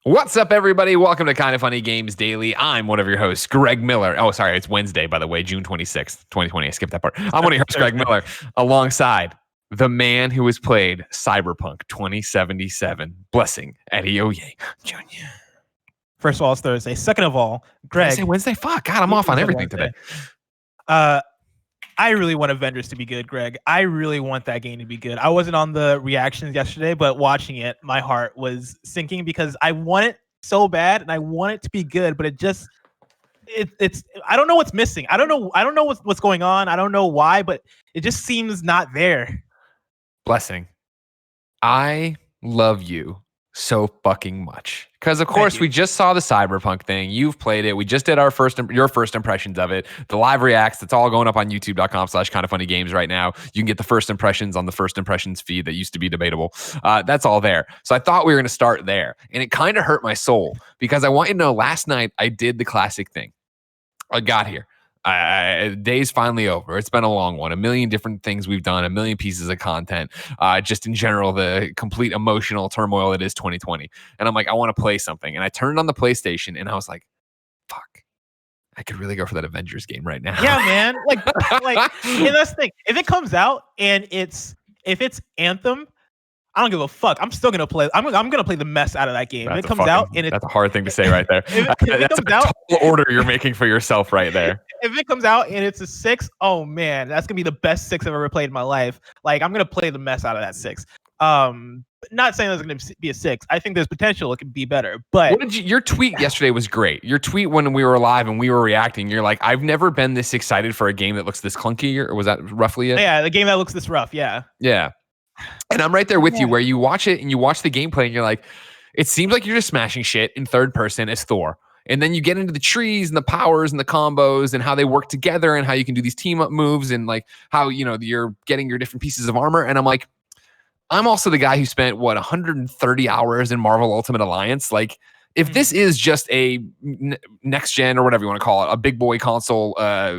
What's up, everybody? Welcome to Kind of Funny Games Daily. I'm one of your hosts, Greg Miller. Oh, sorry, it's Wednesday, by the way, June 26th, 2020. I skipped that part. I'm one of your hosts, Greg Miller, alongside the man who has played Cyberpunk 2077, Blessing Adeoye Jr. First of all, it's Thursday. Second of all, Greg. Did I say Wednesday? Fuck, God, I'm off on everything today. I really want Avengers to be good, Greg. I really want that game to be good. I wasn't on the reactions yesterday, but watching it, my heart was sinking because I want it so bad and I want it to be good, but it's I don't know what's missing. I don't know what's going on. I don't know why, but it just seems not there. Blessing, I love you so fucking much. Because of course we just saw the Cyberpunk thing. You've played it. We just did your first impressions of it. The live reacts, it's all going up on youtube.com/kindoffunnygames right now. You can get the first impressions on the first impressions feed that used to be debatable. That's all there. So I thought we were going to start there. And it kind of hurt my soul because I want you to know last night I did the classic thing. I got here. Day's finally over. It's been a long one. A million different things we've done, a million pieces of content. Just in general, the complete emotional turmoil it is 2020. And I'm like, I want to play something. And I turned on the PlayStation and I was like, fuck, I could really go for that Avengers game right now. Yeah, man. Like, and that's the thing. If it comes out and if it's Anthem, I don't give a fuck. I'm still gonna play. I'm gonna play the mess out of that game. If it comes out and that's a hard thing to say right there. if it that's comes out, a tall order you're making for yourself right there. If it comes out and it's a 6, oh man, that's gonna be the best 6 I've ever played in my life. Like I'm gonna play the mess out of that 6. Not saying it's gonna be a 6. I think there's potential it could be better. But your tweet yesterday was great. Your tweet when we were live and we were reacting, you're like, I've never been this excited for a game that looks this clunky. Or was that roughly it? Yeah, the game that looks this rough. Yeah. Yeah. And I'm right there with you where you watch it and you watch the gameplay and you're like, it seems like you're just smashing shit in third person as Thor. And then you get into the trees and the powers and the combos and how they work together and how you can do these team up moves and like how, you're getting your different pieces of armor. And I'm like, I'm also the guy who spent 130 hours in Marvel Ultimate Alliance. Like if this is just a next gen or whatever you want to call it, a big boy console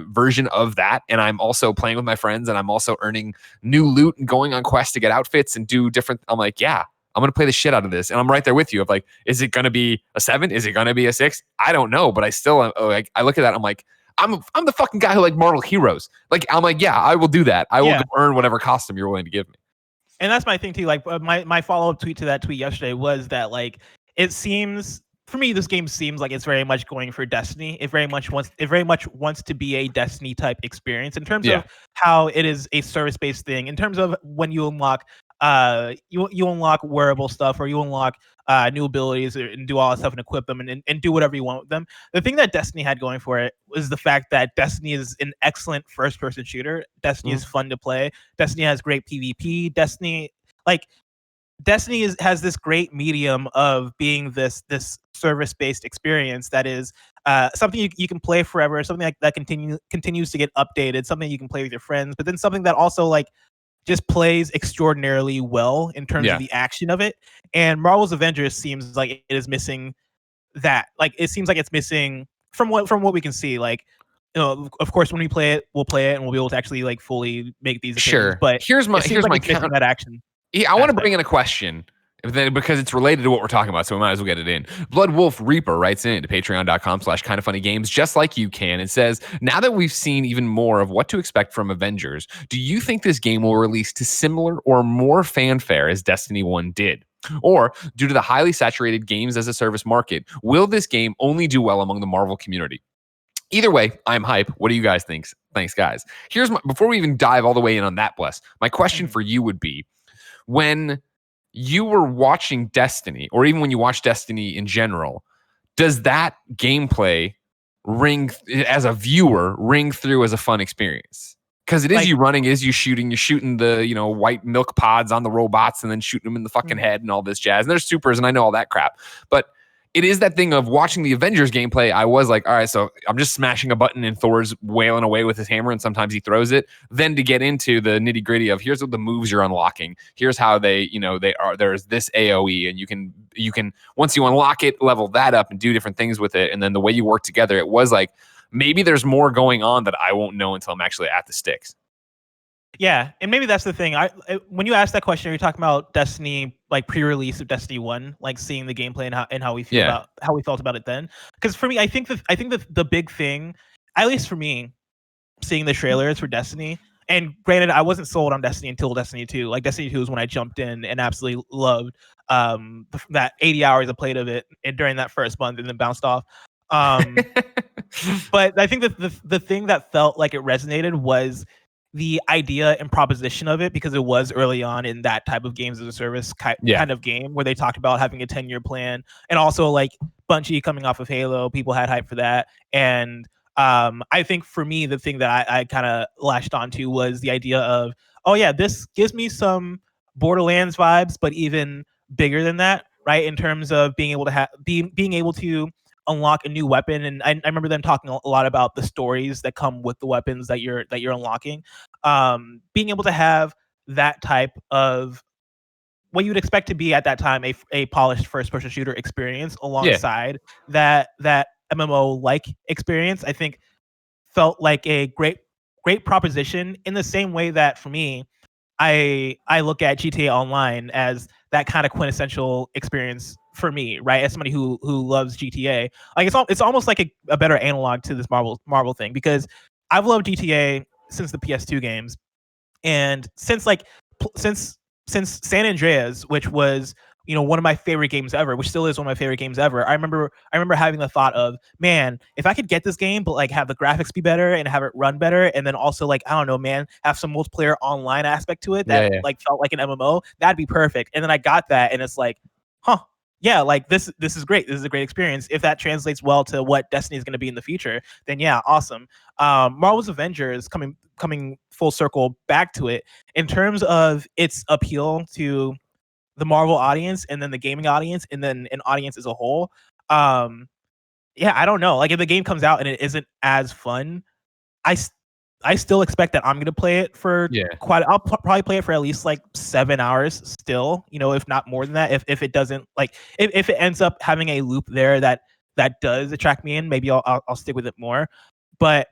version of that, and I'm also playing with my friends and I'm also earning new loot and going on quests to get outfits and do different, I'm like, yeah, I'm going to play the shit out of this. And I'm right there with you of like, is it going to be a 7? Is it going to be a 6? I don't know, but I still like, I look at that, I'm like, I'm the fucking guy who like Marvel heroes. Like, I'm like, yeah, I will do that. I will go earn whatever costume you're willing to give me. And that's my thing too. Like my follow-up tweet to that tweet yesterday was that like, it seems, for me, this game seems like it's very much going for Destiny. It very much wants to be a Destiny type experience in terms of how it is a service-based thing. In terms of when you unlock, you unlock wearable stuff or you unlock new abilities and do all that stuff and equip them and do whatever you want with them. The thing that Destiny had going for it was the fact that Destiny is an excellent first-person shooter. Destiny is fun to play. Destiny has great PvP. Destiny has this great medium of being this service-based experience that is something you can play forever, something like that continues to get updated, something you can play with your friends, but then something that also like just plays extraordinarily well in terms of the action of it. And Marvel's Avengers seems like it is missing that. Like it seems like it's missing from what we can see. Like, of course, when we play it, we'll play it and we'll be able to actually like fully make these opinions. Sure, but here's my counter that action. Yeah, I want to bring in a question because it's related to what we're talking about, so we might as well get it in. Blood Wolf Reaper writes in to patreon.com/kindoffunnygames, just like you can, and says, now that we've seen even more of what to expect from Avengers, do you think this game will release to similar or more fanfare as Destiny 1 did? Or, due to the highly saturated games as a service market, will this game only do well among the Marvel community? Either way, I'm hype. What do you guys think? Thanks, guys. Before we even dive all the way in on that, Bless, my question for you would be, when you were watching Destiny, or even when you watch Destiny in general, does that gameplay ring through as a fun experience? Because it is you running, it is you shooting. You're shooting the white milk pods on the robots and then shooting them in the fucking head and all this jazz. And there's supers and I know all that crap. But it is that thing of watching the Avengers gameplay. I was like, all right, so I'm just smashing a button and Thor's wailing away with his hammer and sometimes he throws it. Then to get into the nitty gritty of here's what the moves you're unlocking. Here's how they are. There's this AoE and you can once you unlock it, level that up and do different things with it. And then the way you work together, it was like maybe there's more going on that I won't know until I'm actually at the sticks. Yeah, and maybe that's the thing. When you ask that question, you're talking about Destiny, like pre-release of Destiny 1, like seeing the gameplay and how we feel Yeah. about how we felt about it then. Because for me, I think the big thing, at least for me, seeing the trailers for Destiny. And granted, I wasn't sold on Destiny until Destiny 2. Like Destiny 2 is when I jumped in and absolutely loved that 80 hours I played of it during that first month and then bounced off. But I think that the thing that felt like it resonated was the idea and proposition of it, because it was early on in that type of games as a service kind of game where they talked about having a 10-year plan, and also like Bungie coming off of Halo, people had hype for that. And I think for me, the thing that I kind of latched onto was the idea of, oh yeah, this gives me some Borderlands vibes, but even bigger than that, right? In terms of being able to being able to unlock a new weapon. And I remember them talking a lot about the stories that come with the weapons that you're unlocking. Being able to have that type of what you would expect to be at that time a polished first person shooter experience alongside that MMO like experience, I think felt like a great proposition, in the same way that for me, I look at GTA Online as that kind of quintessential experience for me, right? As somebody who loves GTA, like it's almost like a better analog to this Marvel thing, because I've loved GTA since the PS2 games, and since San Andreas, which was one of my favorite games ever, which still is one of my favorite games ever. I remember having the thought of, man, if I could get this game but like have the graphics be better and have it run better, and then also like, I don't know, man, have some multiplayer online aspect to it that like felt like an MMO, that'd be perfect. And then I got that, and it's like, huh, yeah, like this is great. This is a great experience. If that translates well to what Destiny is going to be in the future, then yeah, awesome. Marvel's Avengers, coming full circle back to it, in terms of its appeal to the Marvel audience and then the gaming audience and then an audience as a whole. Yeah, I don't know. Like if the game comes out and it isn't as fun, I still expect that I'm going to play it for I'll probably play it for at least like 7 hours still, if not more than that. If it doesn't, like, if it ends up having a loop there that does attract me in, maybe I'll stick with it more. But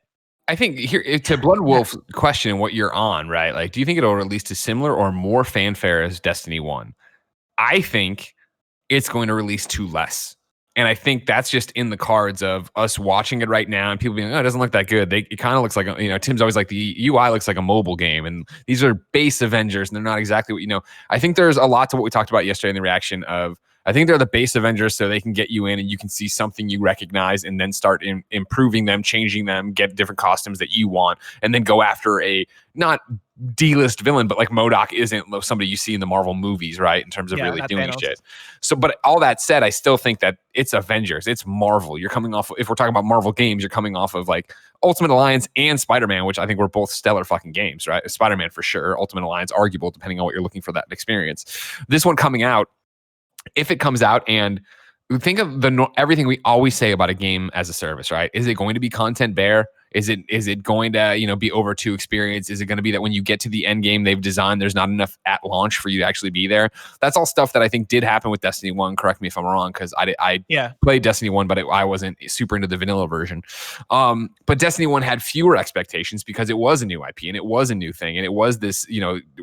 I think here to Blood Wolf's question, what you're on, right? Like, do you think it'll release to similar or more fanfare as Destiny 1? I think it's going to release to less. And I think that's just in the cards of us watching it right now and people being like, oh, it doesn't look that good. It kind of looks like, Tim's always like the UI looks like a mobile game. And these are base Avengers and they're not exactly what, I think there's a lot to what we talked about yesterday in the reaction of, I think they're the base Avengers so they can get you in and you can see something you recognize and then start improving them, changing them, get different costumes that you want, and then go after a not D-list villain, but like MODOK isn't somebody you see in the Marvel movies, right? In terms of really doing shit. So, but all that said, I still think that it's Avengers, it's Marvel. You're coming off, if we're talking about Marvel games, you're coming off of like Ultimate Alliance and Spider-Man, which I think were both stellar fucking games, right? Spider-Man for sure, Ultimate Alliance arguable, depending on what you're looking for that experience. This one coming out, if it comes out, and think of everything we always say about a game as a service, right? Is it going to be content bare? Is it going to be over 2 experience? Is it going to be that when you get to the end game they've designed, there's not enough at launch for you to actually be there? That's all stuff that I think did happen with Destiny 1. Correct me if I'm wrong, because I played Destiny 1, but I wasn't super into the vanilla version. But Destiny 1 had fewer expectations because it was a new IP and it was a new thing, and it was this,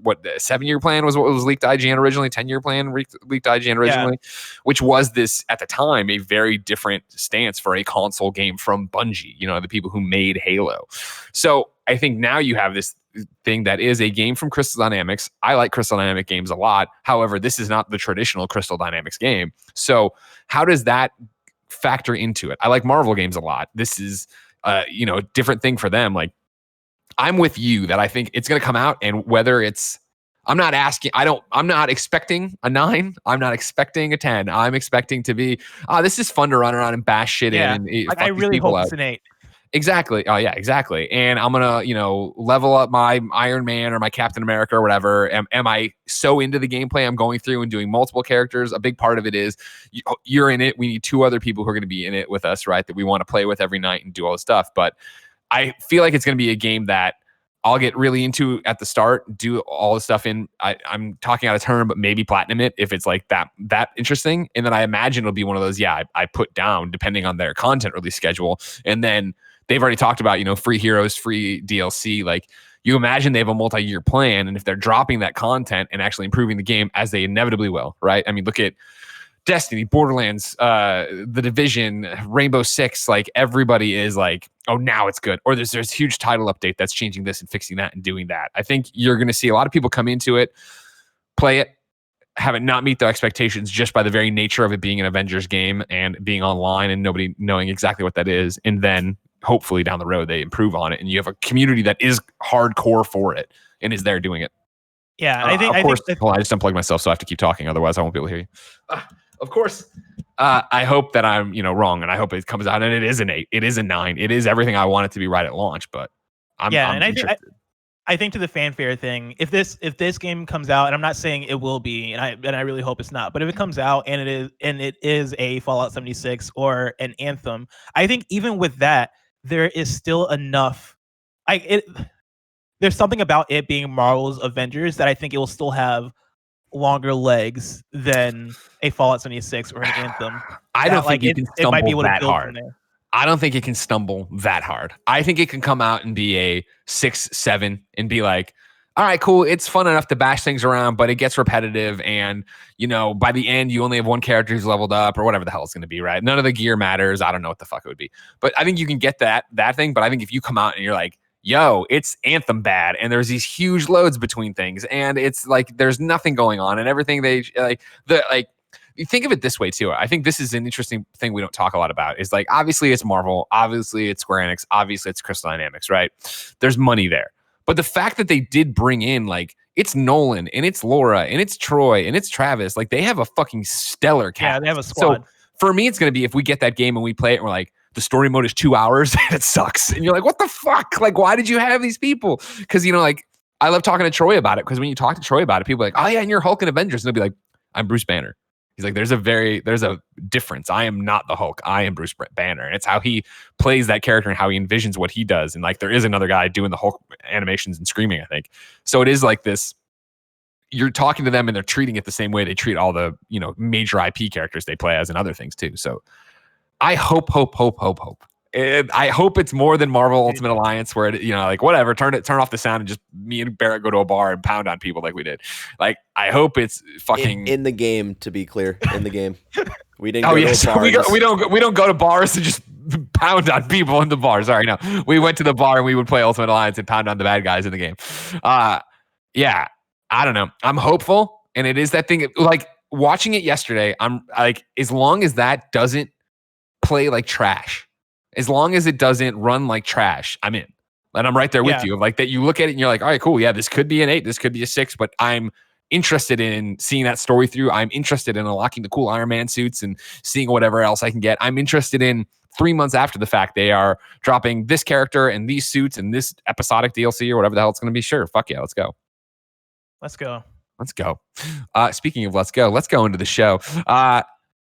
what the 7-year plan was what was leaked IGN originally, 10-year plan leaked IGN originally, which was this at the time a very different stance for a console game from Bungie, the people who made Halo. So I think now you have this thing that is a game from Crystal Dynamics. I like Crystal Dynamics games a lot. However, this is not the traditional Crystal Dynamics game. So how does that factor into it? I like Marvel games a lot. This is a different thing for them. Like, I'm with you that I think it's going to come out, and whether it's, I'm not expecting a 9. I'm not expecting a 10. I'm expecting to be, this is fun to run around and bash shit in. And like, I really hope it's an 8. Exactly. Oh yeah, exactly. And I'm going to, level up my Iron Man or my Captain America or whatever. Am I so into the gameplay I'm going through and doing multiple characters? A big part of it is you're in it. We need 2 other people who are going to be in it with us, right? That we want to play with every night and do all this stuff. But I feel like it's going to be a game that I'll get really into at the start, do all the stuff in, I'm talking out of turn, but maybe platinum it if it's like that interesting. And then I imagine it'll be one of those, I put down depending on their content release schedule. And then they've already talked about, free heroes, free DLC. Like, you imagine they have a multi-year plan, and if they're dropping that content and actually improving the game, as they inevitably will, right? I mean, look at Destiny, Borderlands, The Division, Rainbow Six. Like, everybody is like, oh, now it's good. Or there's a huge title update that's changing this and fixing that and doing that. I think you're going to see a lot of people come into it, play it, have it not meet their expectations just by the very nature of it being an Avengers game and being online and nobody knowing exactly what that is. And then hopefully down the road they improve on it and you have a community that is hardcore for it and is there doing it. Yeah, I just unplugged myself, so I have to keep talking. Otherwise, I won't be able to hear you. Of course, I hope that I'm wrong, and I hope it comes out and it is an 8. It is a 9. It is everything I want it to be right at launch. But I'm interested. I think to the fanfare thing, if this game comes out, and I'm not saying it will be, and I really hope it's not, but if it comes out and it is a Fallout 76 or an Anthem, I think even with that, there is still enough. There's something about it being Marvel's Avengers that I think it will still have longer legs than a Fallout 76 or an Anthem. I don't think it can stumble that hard. I don't think it can stumble that hard. I think it can come out and be a 6, 7 and be like, all right, cool. It's fun enough to bash things around, but it gets repetitive. And, by the end, you only have one character who's leveled up or whatever the hell it's going to be, right? None of the gear matters. I don't know what the fuck it would be. But I think you can get that thing. But I think if you come out and you're like, yo, it's Anthem bad, and there's these huge loads between things, and it's like there's nothing going on, and everything you think of it this way too. I think this is an interesting thing we don't talk a lot about. Is like, obviously it's Marvel, obviously it's Square Enix, obviously it's Crystal Dynamics, right? There's money there, but the fact that they did bring in like it's Nolan and it's Laura and it's Troy and it's Travis, like they have a fucking stellar cast. Yeah, they have a squad. So for me, it's gonna be if we get that game and we play it and we're like, the story mode is 2 hours and it sucks. And you're like, what the fuck? Like, why did you have these people? Because, I love talking to Troy about it. Because when you talk to Troy about it, people are like, oh yeah, and you're Hulk and Avengers. And they'll be like, I'm Bruce Banner. He's like, there's a difference. I am not the Hulk. I am Bruce Banner. And it's how he plays that character and how he envisions what he does. And like, there is another guy doing the Hulk animations and screaming, I think. So it is like this, you're talking to them and they're treating it the same way they treat all the, major IP characters they play as and other things too. So I hope. I hope it's more than Marvel Ultimate Alliance, where it, like whatever, turn off the sound and just me and Barrett go to a bar and pound on people like we did. Like, I hope it's fucking in the game. To be clear, in the game, we didn't. We don't go to bars to just pound on people in the bar. Sorry, no, we went to the bar and we would play Ultimate Alliance and pound on the bad guys in the game. Yeah, I don't know. I'm hopeful, and it is that thing. Like watching it yesterday, I'm like, as long as that doesn't play like trash, as long as it doesn't run like trash, I'm in. And I'm right there with you. Like that, you look at it and you're like, all right, cool. Yeah, this could be an 8, this could be a 6, but I'm interested in seeing that story through. I'm interested in unlocking the cool Iron Man suits and seeing whatever else I can get. I'm interested in 3 months after the fact, they are dropping this character and these suits and this episodic DLC or whatever the hell it's going to be. Sure. Fuck yeah. Let's go. Let's go. Speaking of let's go into the show.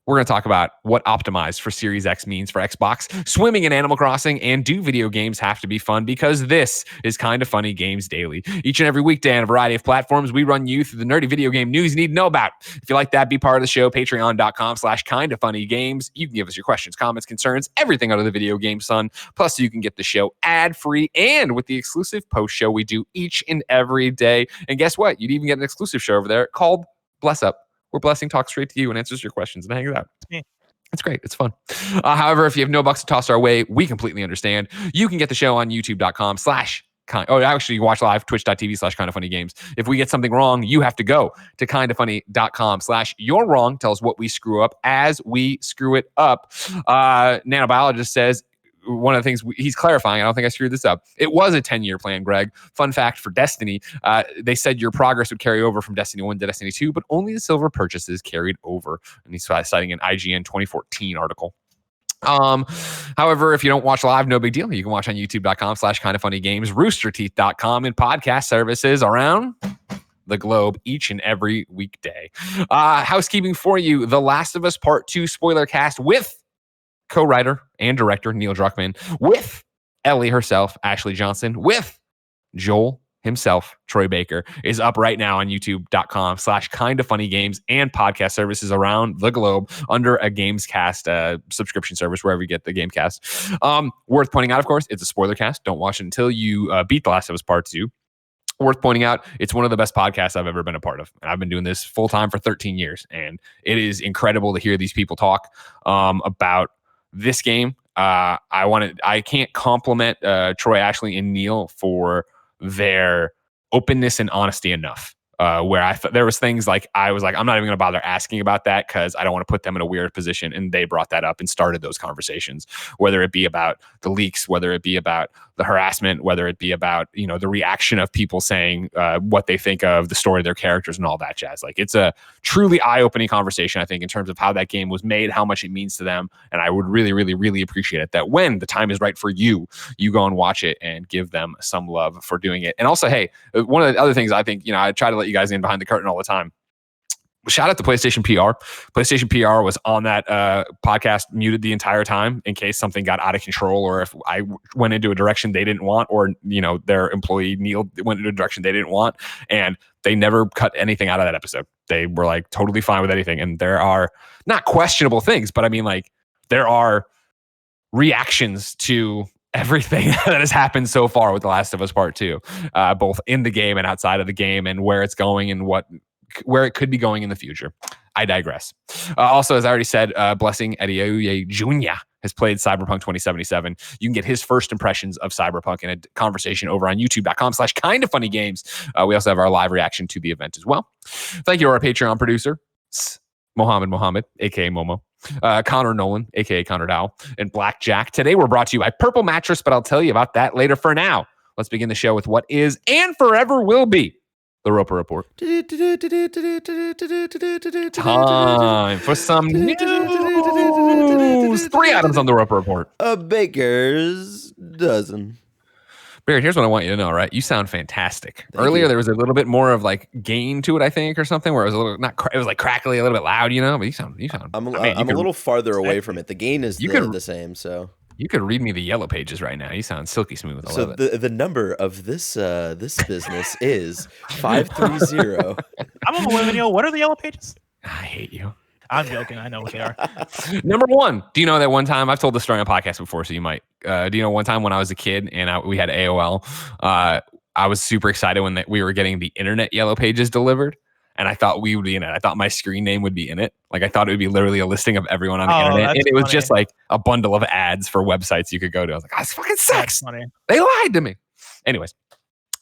We're going to talk about what optimized for Series X means for Xbox, swimming in Animal Crossing, and do video games have to be fun? Because this is Kinda Funny Games Daily. Each and every weekday on a variety of platforms, we run you through the nerdy video game news you need to know about. If you like that, be part of the show, patreon.com/kindafunnygames. You can give us your questions, comments, concerns, everything out of the video game, son. Plus, you can get the show ad-free and with the exclusive post show we do each and every day. And guess what? You'd even get an exclusive show over there called Bless Up, where Blessing talks straight to you and answers your questions and hangs out. It's great. It's fun. However, if you have no bucks to toss our way, we completely understand. You can get the show on youtube.com/ actually, you watch live, twitch.tv/kindoffunnygames. If we get something wrong, you have to go to kindoffunny.com/you're wrong. Tell us what we screw up as we screw it up. Nanobiologist says, one of the things he's clarifying, I don't think I screwed this up. It was a 10-year plan, Greg. Fun fact for Destiny, they said your progress would carry over from Destiny 1 to Destiny 2, but only the silver purchases carried over. And he's citing an IGN 2014 article. However, if you don't watch live, no big deal. You can watch on youtube.com/kindoffunnygames, roosterteeth.com, and podcast services around the globe each and every weekday. Housekeeping for you, The Last of Us Part 2 Spoilercast with co-writer and director Neil Druckmann, with Ellie herself, Ashley Johnson, with Joel himself, Troy Baker, is up right now on youtube.com/kindoffunnygames and podcast services around the globe under a Gamescast subscription service, wherever you get the Gamecast. Worth pointing out, of course, it's a spoiler cast. Don't watch it until you beat The Last of Us Part 2. Worth pointing out, it's one of the best podcasts I've ever been a part of. And I've been doing this full time for 13 years. And it is incredible to hear these people talk about this game. I can't compliment Troy, Ashley, and Neil for their openness and honesty enough. Where there was things like I was like, I'm not even going to bother asking about that because I don't want to put them in a weird position. And they brought that up and started those conversations, whether it be about the leaks, whether it be about the harassment, whether it be about, you know, the reaction of people saying what they think of the story of their characters and all that jazz. Like, it's a truly eye-opening conversation, I think, in terms of how that game was made, how much it means to them. And I would really, really, really appreciate it that when the time is right for you, you go and watch it and give them some love for doing it. And also, hey, one of the other things I think, you know, I try to let you guys in behind the curtain all the time. Shout out to PlayStation PR. PlayStation PR was on that podcast, muted the entire time in case something got out of control, or if I went into a direction they didn't want, or, you know, their employee Neil went into a direction they didn't want, and they never cut anything out of that episode. They were like totally fine with anything. And there are not questionable things, but I mean, like, there are reactions to everything that has happened so far with The Last of Us Part 2, both in the game and outside of the game, and where it's going and where it could be going in the future. I digress. Also, as I already said, Blessing Adeoye Jr. has played Cyberpunk 2077. You can get his first impressions of Cyberpunk in a conversation over on youtube.com/kindoffunnygames. We also have our live reaction to the event as well. Thank you to our Patreon producer, Mohammed Mohammed, aka Momo, Connor Nolan, aka Connor Dow, and Blackjack. Today we're brought to you by Purple Mattress, but I'll tell you about that later. For now, let's begin the show with what is and forever will be the Roper Report. Time for some news. 3 items on the Roper Report. A baker's dozen. Barrett, here's what I want you to know, right? You sound fantastic. Thank Earlier, you. there was a little bit more of like gain to it, I think, or something, where it was a little it was like crackly, a little bit loud, you know. But you sound. I'm a little farther away from it. The gain is the same, so you could read me the yellow pages right now. You sound silky smooth. I love it. The number of this business is 530. I'm a millennial. What are the yellow pages? I hate you. I'm joking. I know what they are. Number one, do you know that one time, I've told this story on a podcast before, so you might. Do you know one time when I was a kid and we had AOL, I was super excited when we were getting the internet yellow pages delivered, and I thought we would be in it. I thought my screen name would be in it. Like, I thought it would be literally a listing of everyone on the internet, and it was just like a bundle of ads for websites you could go to. I was like, this fucking sucks. They lied to me. Anyways.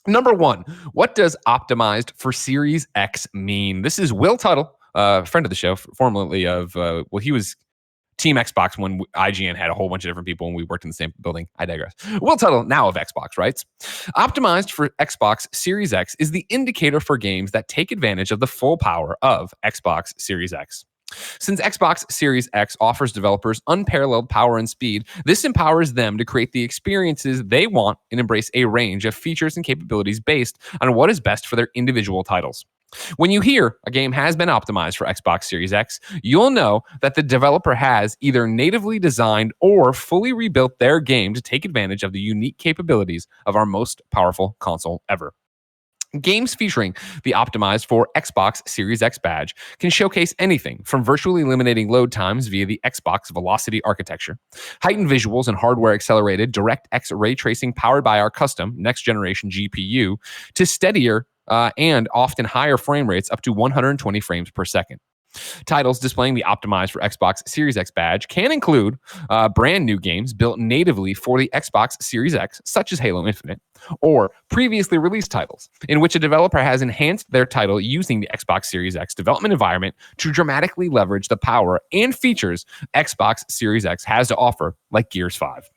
Number one, what does optimized for Series X mean? This is Will Tuttle, friend of the show, formerly of, he was Team Xbox when IGN had a whole bunch of different people and we worked in the same building. I digress. Will Tuttle, now of Xbox, writes, optimized for Xbox Series X is the indicator for games that take advantage of the full power of Xbox Series X. Since Xbox Series X offers developers unparalleled power and speed, this empowers them to create the experiences they want and embrace a range of features and capabilities based on what is best for their individual titles. When you hear a game has been optimized for Xbox Series X, you'll know that the developer has either natively designed or fully rebuilt their game to take advantage of the unique capabilities of our most powerful console ever. Games featuring the optimized for Xbox Series X badge can showcase anything from virtually eliminating load times via the Xbox Velocity architecture, heightened visuals and hardware-accelerated DirectX ray tracing powered by our custom next-generation GPU, to steadier and often higher frame rates up to 120 frames per second. Titles displaying the optimized for Xbox Series X badge can include brand new games built natively for the Xbox Series X, such as Halo Infinite, or previously released titles in which a developer has enhanced their title using the Xbox Series X development environment to dramatically leverage the power and features Xbox Series X has to offer, like Gears 5.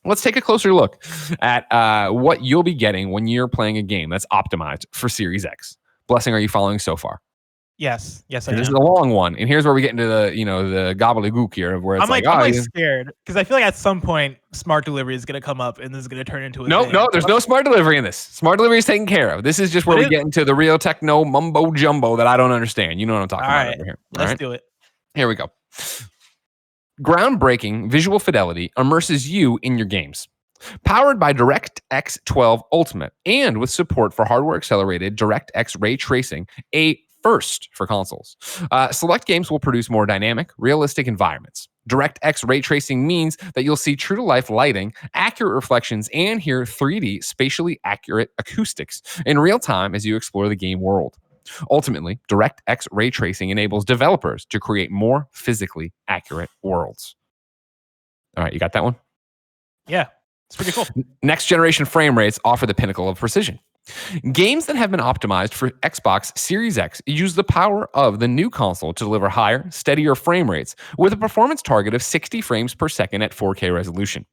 Let's take a closer look at what you'll be getting when you're playing a game that's optimized for Series X. Blessing, are you following so far? Yes, I am. This is a long one, and here's where we get into the gobbledygook here, of where it's I'm scared because I feel like at some point smart delivery is going to come up, and this is going to turn into a no. There's no smart delivery in this. Smart delivery is taken care of. This is just where we get into the real techno mumbo jumbo that I don't understand. You know what I'm talking about over here. Let's do it. Here we go. Groundbreaking visual fidelity immerses you in your games. Powered by DirectX 12 Ultimate and with support for hardware-accelerated DirectX ray tracing, a first for consoles. Select games will produce more dynamic, realistic environments. DirectX ray tracing means that you'll see true-to-life lighting, accurate reflections, and hear 3D spatially accurate acoustics in real time as you explore the game world. Ultimately, DirectX ray tracing enables developers to create more physically accurate worlds. All right, you got that one? Yeah, it's pretty cool. Next generation frame rates offer the pinnacle of precision. Games that have been optimized for Xbox Series X use the power of the new console to deliver higher, steadier frame rates with a performance target of 60 frames per second at 4K resolution.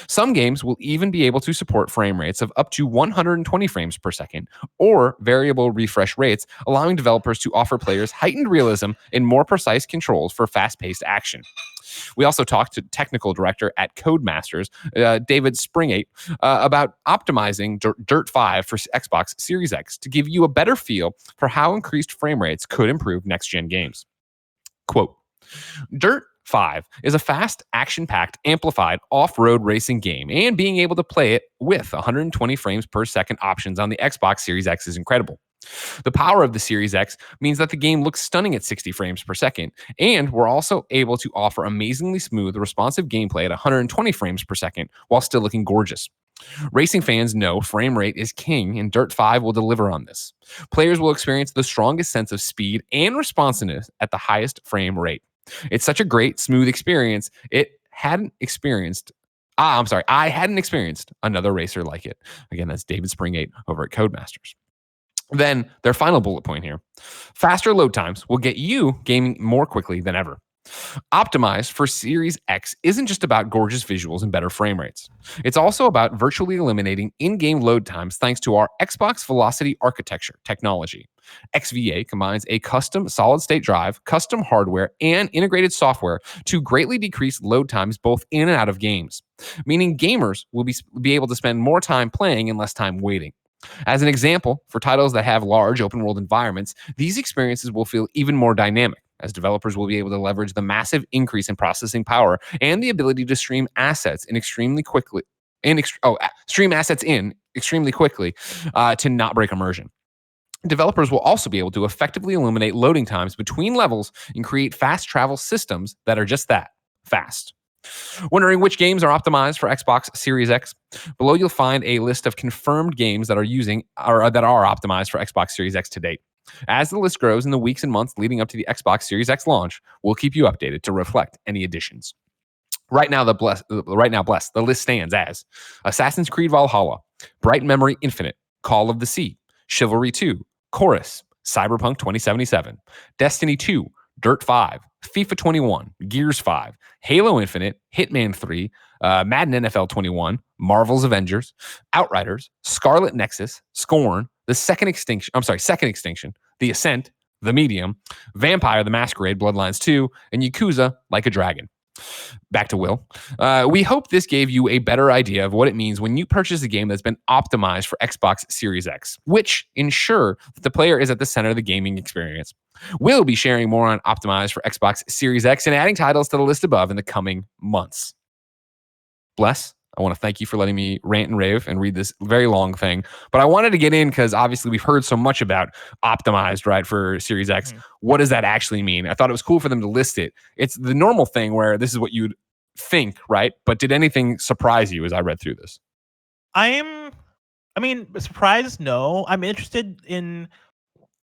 Some games will even be able to support frame rates of up to 120 frames per second or variable refresh rates, allowing developers to offer players heightened realism and more precise controls for fast-paced action. We also talked to technical director at Codemasters, David Springate, about optimizing Dirt 5 for Xbox Series X to give you a better feel for how increased frame rates could improve next-gen games. Quote, Dirt 5 is a fast, action-packed, amplified off-road racing game, and being able to play it with 120 frames per second options on the Xbox Series X is incredible. The power of the Series X means that the game looks stunning at 60 frames per second, and we're also able to offer amazingly smooth, responsive gameplay at 120 frames per second while still looking gorgeous. Racing fans know frame rate is king, and Dirt 5 will deliver on this. Players will experience the strongest sense of speed and responsiveness at the highest frame rate. It's such a great, smooth experience. I hadn't experienced another racer like it. Again, that's David Springate over at Codemasters. Then their final bullet point here. Faster load times will get you gaming more quickly than ever. Optimized for Series X isn't just about gorgeous visuals and better frame rates. It's also about virtually eliminating in-game load times thanks to our Xbox Velocity Architecture technology. XVA combines a custom solid-state drive, custom hardware, and integrated software to greatly decrease load times both in and out of games, meaning gamers will be able to spend more time playing and less time waiting. As an example, for titles that have large open-world environments, these experiences will feel even more dynamic, as developers will be able to leverage the massive increase in processing power and the ability to stream assets in extremely quickly to not break immersion. Developers will also be able to effectively eliminate loading times between levels and create fast travel systems that are just that, fast. Wondering which games are optimized for Xbox Series X? Below you'll find a list of confirmed games that are optimized for Xbox Series X to date. As the list grows in the weeks and months leading up to the Xbox Series X launch, we'll keep you updated to reflect any additions. Right now, the list stands as Assassin's Creed Valhalla, Bright Memory Infinite, Call of the Sea, Chivalry 2, Chorus, Cyberpunk 2077, Destiny 2, Dirt 5, FIFA 21, Gears 5, Halo Infinite, Hitman 3, Madden NFL 21, Marvel's Avengers, Outriders, Scarlet Nexus, Scorn, Second Extinction, The Ascent, The Medium, Vampire the Masquerade Bloodlines 2, and Yakuza Like a Dragon. Back to Will. We hope this gave you a better idea of what it means when you purchase a game that's been optimized for Xbox Series X, which ensure that the player is at the center of the gaming experience. We'll be sharing more on optimized for Xbox Series X and adding titles to the list above in the coming months. Bless, I want to thank you for letting me rant and rave and read this very long thing. But I wanted to get in because obviously we've heard so much about optimized, right, for Series X. What does that actually mean? I thought it was cool for them to list it. It's the normal thing where this is what you'd think, right? But did anything surprise you as I read through this? Surprised, no. I'm interested in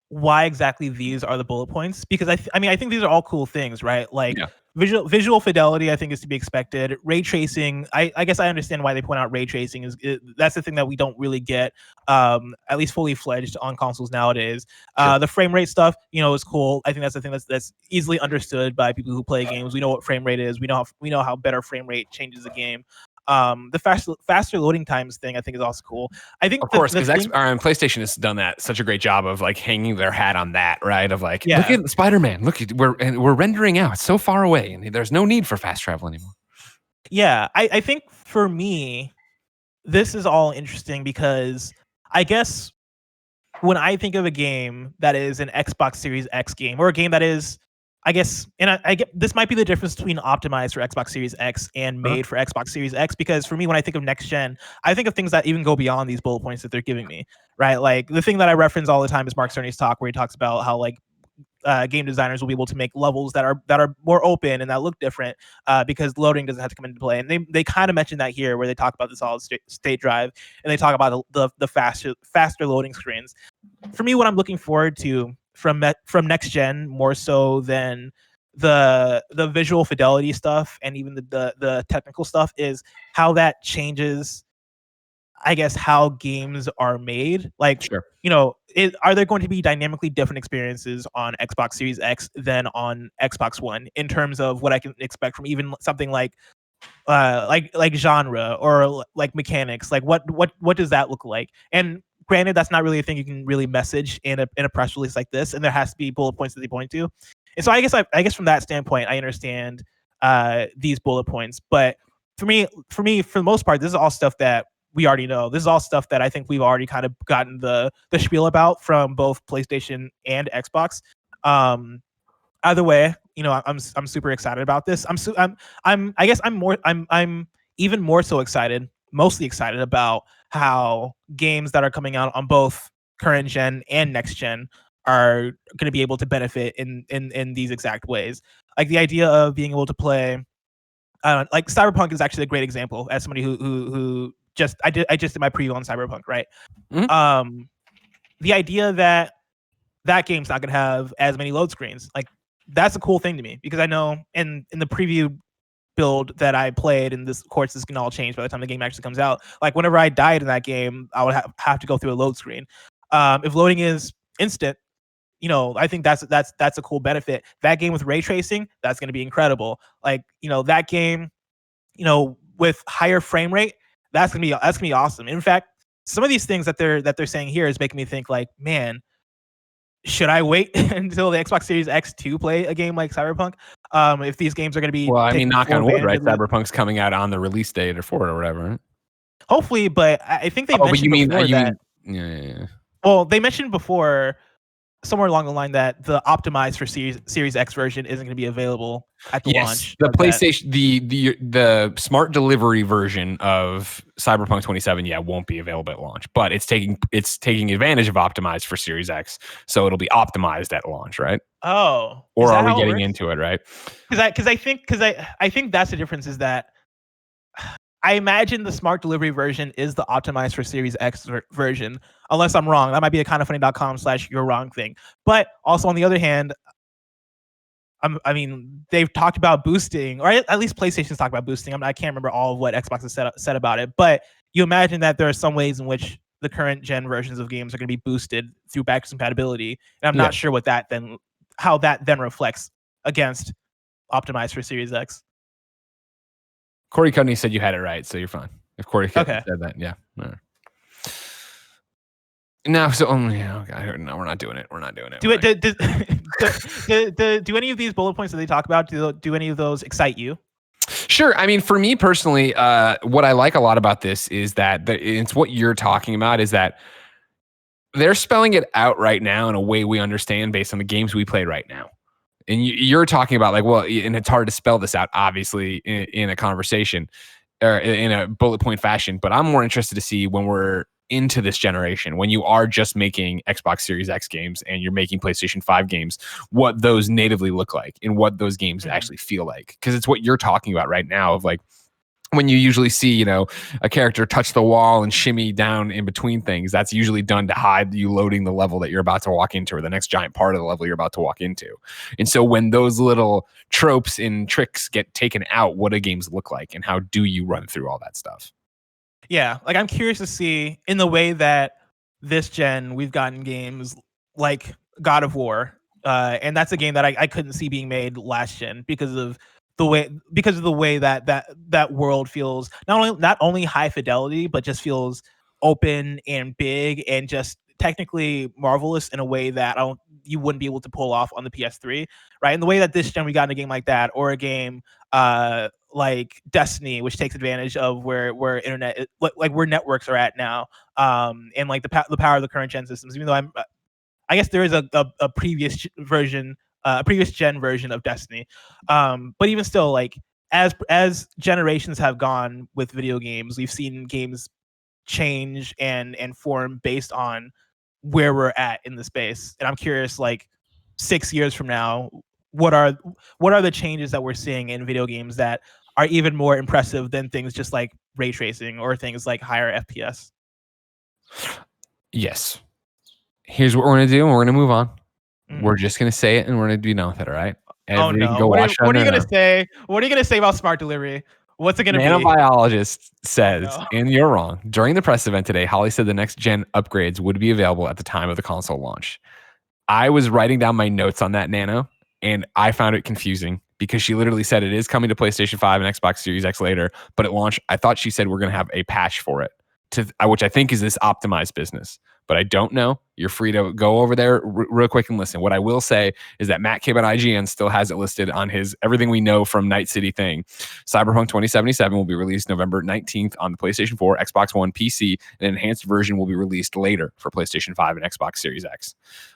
why exactly these are the bullet points, because I think these are all cool things, right? Like, yeah. Visual fidelity, I think, is to be expected. Ray tracing, I guess I understand why they point out ray tracing. That's the thing that we don't really get, at least fully fledged on consoles nowadays. Sure. The frame rate stuff, is cool. I think that's the thing that's easily understood by people who play games. We know what frame rate is. We know how better frame rate changes the game. The faster loading times thing, I think, is also cool. I think, of course, because PlayStation has done that such a great job of like hanging their hat on that, right? Of like, look at Spider-Man. Look, we're rendering out. It's so far away, and there's no need for fast travel anymore. Yeah, I think for me, this is all interesting because I guess when I think of a game that is an Xbox Series X game, or a game that is, I guess, and I get this might be the difference between optimized for Xbox Series X and made for Xbox Series X, because for me, when I think of next gen, I think of things that even go beyond these bullet points that they're giving me, right? Like the thing that I reference all the time is Mark Cerny's talk, where he talks about how like game designers will be able to make levels that are more open and that look different because loading doesn't have to come into play. And they kind of mentioned that here, where they talk about the solid state drive and they talk about the faster loading screens. For me, what I'm looking forward to from next gen more so than the visual fidelity stuff and even the technical stuff is how that changes, I guess, how games are made. Like, Sure. Are there going to be dynamically different experiences on Xbox Series X than on Xbox One in terms of what I can expect from even something like genre or like mechanics? Like, what does that look like? And granted, that's not really a thing you can really message in a press release like this, and there has to be bullet points that they point to. And so I guess from that standpoint, I understand these bullet points. But for me, for the most part, this is all stuff that we already know. This is all stuff that I think we've already kind of gotten the spiel about from both PlayStation and Xbox. Either way, I'm super excited about this. I'm even more so excited, mostly excited about how games that are coming out on both current gen and next gen are going to be able to benefit in these exact ways. Like the idea of being able to play, like Cyberpunk is actually a great example as somebody who I just did my preview on Cyberpunk, right? Mm-hmm. The idea that game's not going to have as many load screens, like that's a cool thing to me, because I know in the preview build that I played, and this, of course, this can all change by the time the game actually comes out. Like whenever I died in that game, I would have to go through a load screen. If loading is instant, I think that's a cool benefit. That game with ray tracing, that's going to be incredible. Like, that game, with higher frame rate, that's gonna be awesome. In fact, some of these things that they're saying here is making me think like, man, should I wait until the Xbox Series X to play a game like Cyberpunk? If these games are going to be, well, I mean, knock on wood, right? Cyberpunk's coming out on the release date or for it or whatever, right? Hopefully, but I think they mentioned before that. Yeah. Well, they mentioned before, somewhere along the line, that the optimized for Series X version isn't going to be available at the launch. The PlayStation, the smart delivery version of Cyberpunk 27, won't be available at launch, but it's taking advantage of optimized for Series X, so it'll be optimized at launch, right? Oh, or are we getting into it, right? Because I think that's the difference, is that I imagine the smart delivery version is the optimized for Series X version, unless I'm wrong. That might be a kindoffunny.com/you're wrong thing. But also, on the other hand, I mean, they've talked about boosting, or at least PlayStation's talked about boosting. I can't remember all of what Xbox has said about it, but you imagine that there are some ways in which the current gen versions of games are going to be boosted through backwards compatibility, and I'm not sure how that then reflects against optimized for Series X. Corey Cudney said you had it right, so you're fine. If Corey Cudney said that, yeah. All right. No, so no, we're not doing it. We're not doing it. Do any of these bullet points that they talk about, do any of those excite you? Sure. I mean, for me personally, what I like a lot about this is that it's what you're talking about, is that they're spelling it out right now in a way we understand based on the games we play right now. And you're talking about like, well, and it's hard to spell this out, obviously, in a conversation or in a bullet point fashion. But I'm more interested to see when we're into this generation, when you are just making Xbox Series X games and you're making PlayStation 5 games, what those natively look like and what those games actually feel like. Because it's what you're talking about right now, of like, when you usually see, a character touch the wall and shimmy down in between things, that's usually done to hide you loading the level that you're about to walk into, or the next giant part of the level you're about to walk into. And so when those little tropes and tricks get taken out, what do games look like, and how do you run through all that stuff? Yeah, like I'm curious to see, in the way that this gen we've gotten games like God of War, and that's a game that I couldn't see being made last gen because of the way that world feels not only high fidelity, but just feels open and big and just technically marvelous in a way that you wouldn't be able to pull off on the PS3, right? And the way that this gen we got in a game like that, or a game like Destiny, which takes advantage of where internet, like where networks are at now, and like the power of the current gen systems. Even though I guess there is a previous version, a previous gen version of Destiny, but even still, like as generations have gone with video games, we've seen games change and form based on where we're at in the space. And I'm curious, like, 6 years from now, what are the changes that we're seeing in video games that are even more impressive than things just like ray tracing or things like higher FPS? Yes. Here's what we're going to do, and we're going to move on. Mm. We're just going to say it, and we're going to be done with it, all right? Oh Everybody can no! go What are watch it on you their gonna own. say? What are you gonna say about smart delivery? What's it gonna be? Nanobiologist says, no. and you're wrong. During the press event today, Holly said the next gen upgrades would be available at the time of the console launch. I was writing down my notes on that Nano, and I found it confusing because she literally said it is coming to PlayStation 5 and Xbox Series X later, but at launch, I thought she said we're going to have a patch for it, which I think is this optimized business. But I don't know. You're free to go over there real quick and listen. What I will say is that Matt Cabe at IGN still has it listed on his everything we know from Night City thing. Cyberpunk 2077 will be released November 19th on the PlayStation 4, Xbox One, PC. An enhanced version will be released later for PlayStation 5 and Xbox Series X.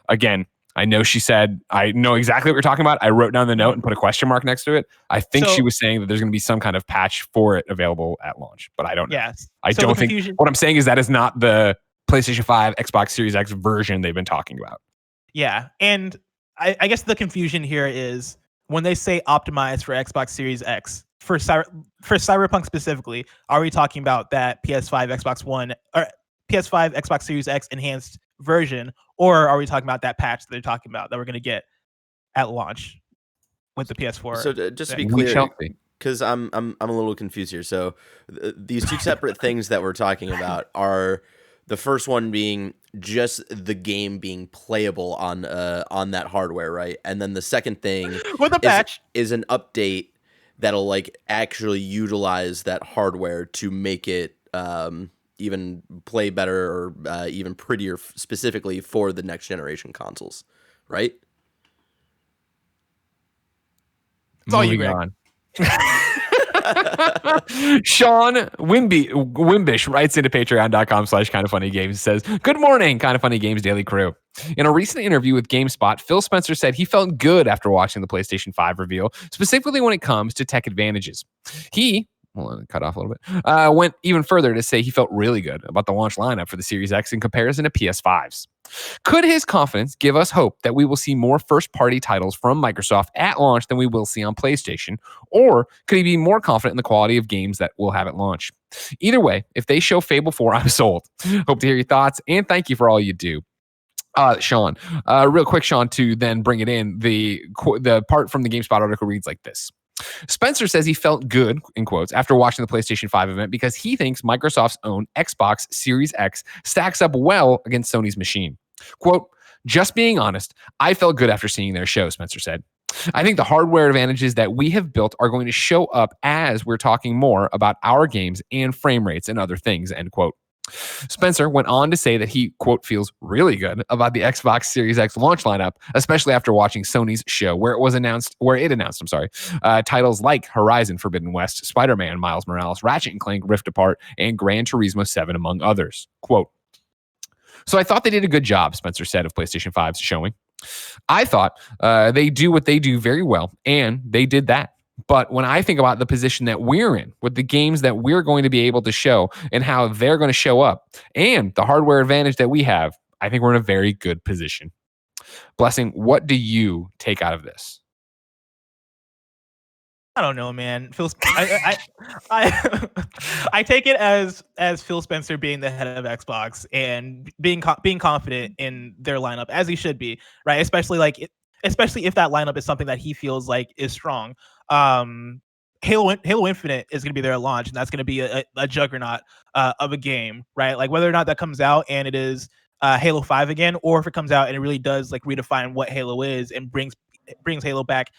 Again, I know she said, I know exactly what you're talking about. I wrote down the note and put a question mark next to it. I think she was saying that there's going to be some kind of patch for it available at launch, but I don't know. Yes. I don't think what I'm saying is that is not the PlayStation 5, Xbox Series X version they've been talking about. Yeah. And I guess the confusion here is when they say optimized for Xbox Series X, for Cyberpunk specifically, are we talking about that PS5, Xbox One, or PS5, Xbox Series X enhanced version, or are we talking about that patch that they're talking about that we're going to get at launch with the PS4? So just to be clear, because I'm a little confused here. So these two separate things that we're talking about are the first one being just the game being playable on that hardware, right? And then the second thing with a patch is an update that'll like actually utilize that hardware to make it even play better or even prettier, specifically for the next generation consoles, right? It's all you, Greg. Sean Wimbish writes into patreon.com/kindoffunnygames, says, "Good morning, Kind of Funny Games Daily Crew. In a recent interview with GameSpot, Phil Spencer said he felt good after watching the PlayStation 5 reveal, specifically when it comes to tech advantages. He cut off a little bit. Went even further to say he felt really good about the launch lineup for the Series X in comparison to PS5s. Could his confidence give us hope that we will see more first-party titles from Microsoft at launch than we will see on PlayStation? Or could he be more confident in the quality of games that we'll have at launch? Either way, if they show Fable 4, I'm sold. Hope to hear your thoughts, and thank you for all you do." Sean, real quick, Sean, to then bring it in, the part from the GameSpot article reads like this. Spencer says he felt good, in quotes, after watching the PlayStation 5 event because he thinks Microsoft's own Xbox Series X stacks up well against Sony's machine. Quote, "Just being honest, I felt good after seeing their show," Spencer said. "I think the hardware advantages that we have built are going to show up as we're talking more about our games and frame rates and other things," end quote. Spencer went on to say that he, quote, "feels really good about the Xbox Series X launch lineup, especially after watching Sony's show where it announced titles like Horizon Forbidden West, Spider-Man, Miles Morales, Ratchet & Clank, Rift Apart, and Gran Turismo 7, among others." Quote, "So I thought they did a good job," Spencer said of PlayStation 5's showing. "I thought they do what they do very well, and they did that. But when I think about the position that we're in with the games that we're going to be able to show and how they're going to show up and the hardware advantage that we have, I think we're in a very good position." Blessing, what do you take out of this? I don't know, man. I take it as Phil Spencer being the head of Xbox and being confident in their lineup, as he should be, right? Especially if that lineup is something that he feels like is strong. Halo Infinite is going to be there at launch, and that's going to be a juggernaut of a game, right? Like whether or not that comes out and it is Halo 5 again, or if it comes out and it really does like redefine what Halo is and brings Halo back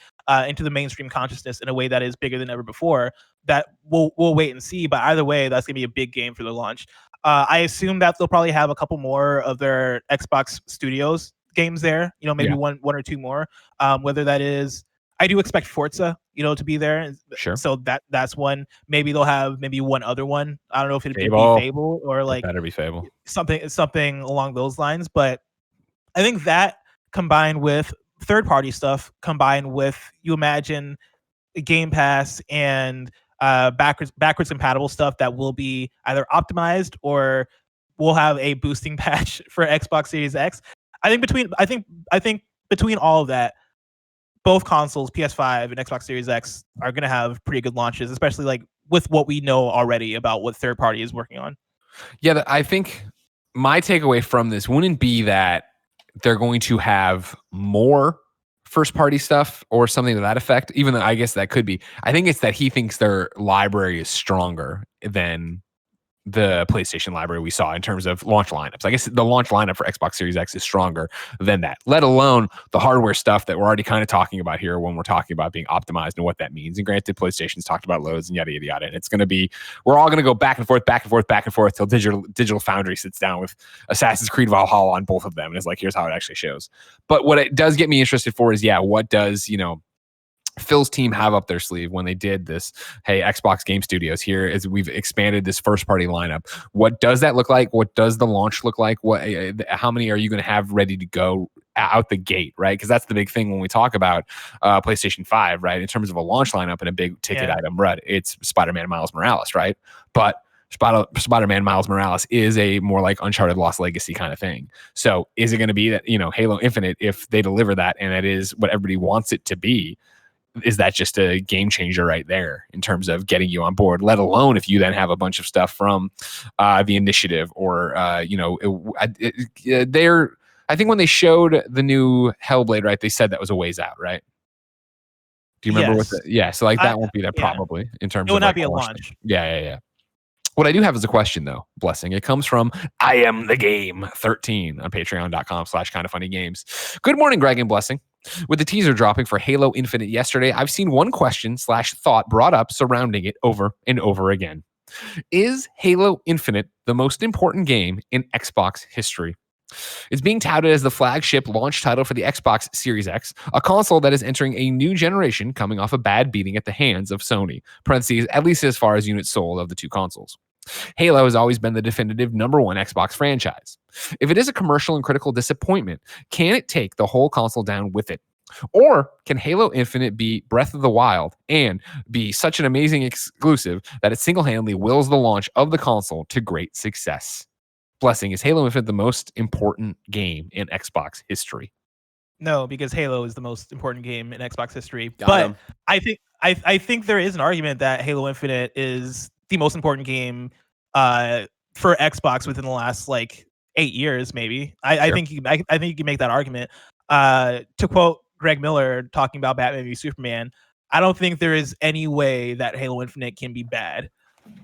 into the mainstream consciousness in a way that is bigger than ever before. That we'll wait and see. But either way, that's gonna be a big game for the launch. I assume that they'll probably have a couple more of their Xbox Studios games there. Maybe one or two more. Whether that is, I do expect Forza, to be there. Sure. So that's one. Maybe they'll have one other one. I don't know if it'd be Fable or like better be Fable. Something along those lines. But I think that combined with third-party stuff, combined with, you imagine, Game Pass and backwards compatible stuff that will be either optimized or will have a boosting patch for Xbox Series X. I think between all of that, both consoles, PS5 and Xbox Series X, are going to have pretty good launches, especially like with what we know already about what third party is working on. Yeah, I think my takeaway from this wouldn't be that they're going to have more first party stuff or something to that effect, even though I guess that could be. I think it's that he thinks their library is stronger than the PlayStation library we saw in terms of launch lineups. I guess the launch lineup for Xbox Series X is stronger than that, let alone the hardware stuff that we're already kind of talking about here when we're talking about being optimized and what that means. And granted, PlayStation's talked about loads and yada, yada, yada. And it's going to be, we're all going to go back and forth, back and forth, back and forth till Digital Foundry sits down with Assassin's Creed Valhalla on both of them. And it's like, here's how it actually shows. But what it does get me interested for is, what does, Phil's team have up their sleeve when they did this? Hey, Xbox Game Studios, here is we've expanded this first party lineup. What does that look like? What does the launch look like? How many are you going to have ready to go out the gate, right? Because that's the big thing when we talk about PlayStation 5, right? In terms of a launch lineup and a big ticket item, right? It's Spider-Man Miles Morales, right? But Spider-Man Miles Morales is a more like Uncharted Lost Legacy kind of thing. So is it going to be that, Halo Infinite, if they deliver that and it is what everybody wants it to be, is that just a game changer right there in terms of getting you on board, let alone if you then have a bunch of stuff from the Initiative or, I think when they showed the new Hellblade, right, they said that was a ways out, right? Do you remember so like that won't be there probably in terms of it will not like be a launch. Yeah. What I do have is a question though, Blessing. It comes from I Am the Game 13 on patreon.com/kindoffunnygames. Good morning, Greg and Blessing. With the teaser dropping for Halo Infinite yesterday, I've seen one question/thought brought up surrounding it over and over again. Is Halo Infinite the most important game in Xbox history? It's being touted as the flagship launch title for the Xbox Series X, a console that is entering a new generation coming off a bad beating at the hands of Sony, parentheses, at least as far as units sold of the two consoles. Halo has always been the definitive #1 Xbox franchise. If it is a commercial and critical disappointment, can it take the whole console down with it? Or can Halo Infinite be Breath of the Wild and be such an amazing exclusive that it single-handedly wills the launch of the console to great success? Blessing, is Halo Infinite the most important game in Xbox history? No, because Halo is the most important game in Xbox history. Got him. I think there is an argument that Halo Infinite is the most important game for Xbox within the last 8 years, maybe. I think you can make that argument. To quote Greg Miller talking about Batman v Superman, I don't think there is any way that Halo Infinite can be bad.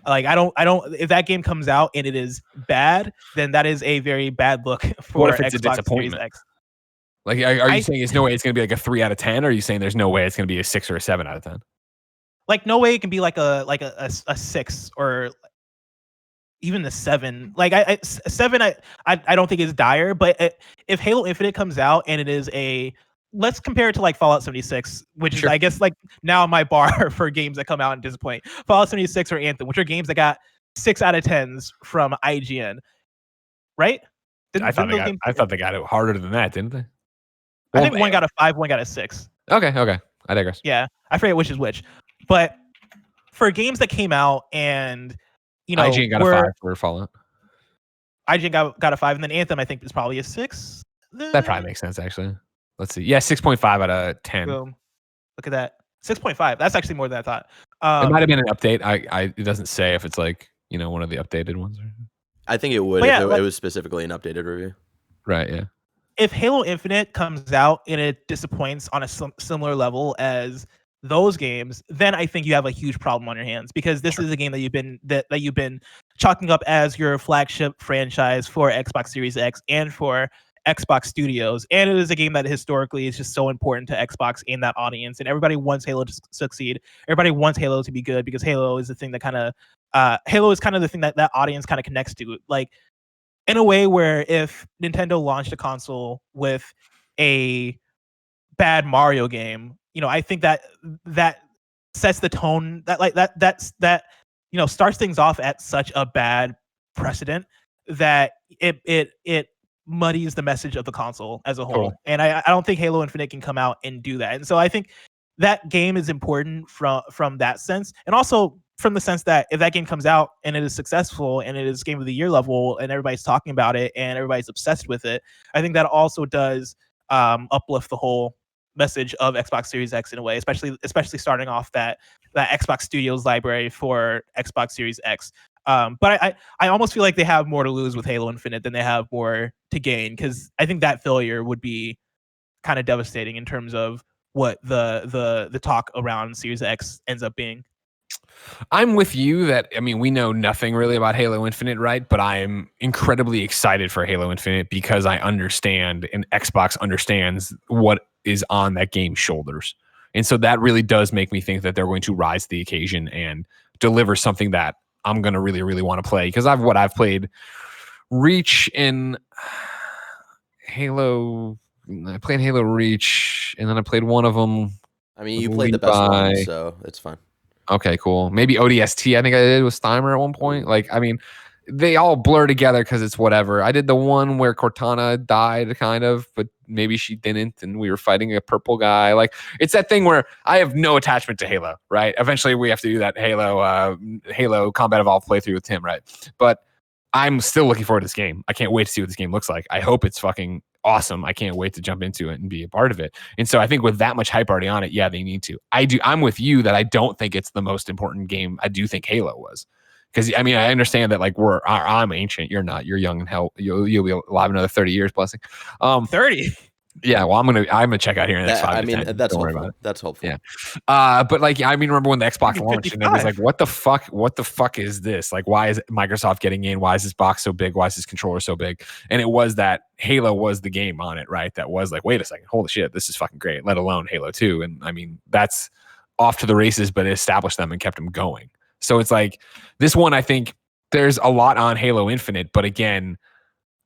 I don't. If that game comes out and it is bad, then that is a very bad look for what if it's Xbox a disappointment? Series X. Are you saying there's no way it's going to be like a 3 out of 10, or are you saying there's no way it's going to be a 6 or a 7 out of 10? No way it can be like a 6 or even a 7. 7, I don't think is dire. But if Halo Infinite comes out and it is let's compare it to Fallout 76, which is I guess now my bar for games that come out and disappoint. Fallout 76 or Anthem, which are games that got 6 out of 10s from IGN, right? I thought they got it harder than that, didn't they? I think one got a 5, one got a 6. Okay. I digress. Yeah, I forget which is which. But for games that came out and IGN got a 5 for Fallout. IGN got a 5, and then Anthem I think is probably a 6. That probably makes sense actually. Let's see. Yeah, 6.5 out of 10. Boom. Look at that. 6.5. That's actually more than I thought. It might have been an update. It doesn't say if it's one of the updated ones. I think it would if it was specifically an updated review. Right, yeah. If Halo Infinite comes out and it disappoints on a similar level as those games, then I think you have a huge problem on your hands, because this is a game that you've been chalking up as your flagship franchise for Xbox Series X and for Xbox Studios, and it is a game that historically is just so important to Xbox and that audience, and everybody wants Halo to succeed. Everybody wants Halo to be good, because Halo is the thing that Halo is kind of the thing that audience kind of connects to, in a way where if Nintendo launched a console with a bad Mario game, I think that sets the tone, that starts things off at such a bad precedent that it muddies the message of the console as a whole. Cool. And I don't think Halo Infinite can come out and do that. And so I think that game is important from that sense, and also from the sense that if that game comes out and it is successful and it is Game of the Year level and everybody's talking about it and everybody's obsessed with it, I think that also does uplift the whole message of Xbox Series X in a way, especially starting off that Xbox Studios library for Xbox Series X. But I almost feel like they have more to lose with Halo Infinite than they have more to gain, because I think that failure would be kind of devastating in terms of what the talk around Series X ends up being. I'm with you that, I mean, we know nothing really about Halo Infinite, right? But I'm incredibly excited for Halo Infinite because I understand, and Xbox understands what is on that game's shoulders. And so that really does make me think that they're going to rise to the occasion and deliver something that I'm going to really, really want to play. Because I've played Reach and Halo. I played Halo Reach, and then I played one of them. I mean, you played the best one, so it's fine. Okay, cool. Maybe ODST, I think I did with Steimer at one point. Like, I mean, they all blur together because it's whatever. I did the one where Cortana died, kind of, but maybe she didn't, and we were fighting a purple guy. Like, it's that thing where I have no attachment to Halo, right? Eventually, we have to do that Halo Combat Evolved playthrough with Tim, right? But I'm still looking forward to this game. I can't wait to see what this game looks like. I hope it's fucking awesome. I can't wait to jump into it and be a part of it. And so I think with that much hype already on it, yeah, they need to. I'm with you that I don't think it's the most important game. I do think Halo was. Because, I mean, I understand that, like, I'm ancient. You're not. You're young and hell. You'll be alive another 30 years, blessing. 30? Yeah, well, I'm gonna check out here in the next 5 to 10. I mean, that's Don't worry hopeful. about it. That's hopeful. Yeah. But, like, I mean, remember when the Xbox launched and it was 55. like, what the fuck is this? Like, why is Microsoft getting in? Why is this box so big? Why is this controller so big? And it was that Halo was the game on it, right? That was like, wait a second, holy shit, this is fucking great, let alone Halo 2. And I mean, that's off to the races, but it established them and kept them going. So it's like, this one, I think there's a lot on Halo Infinite, but again,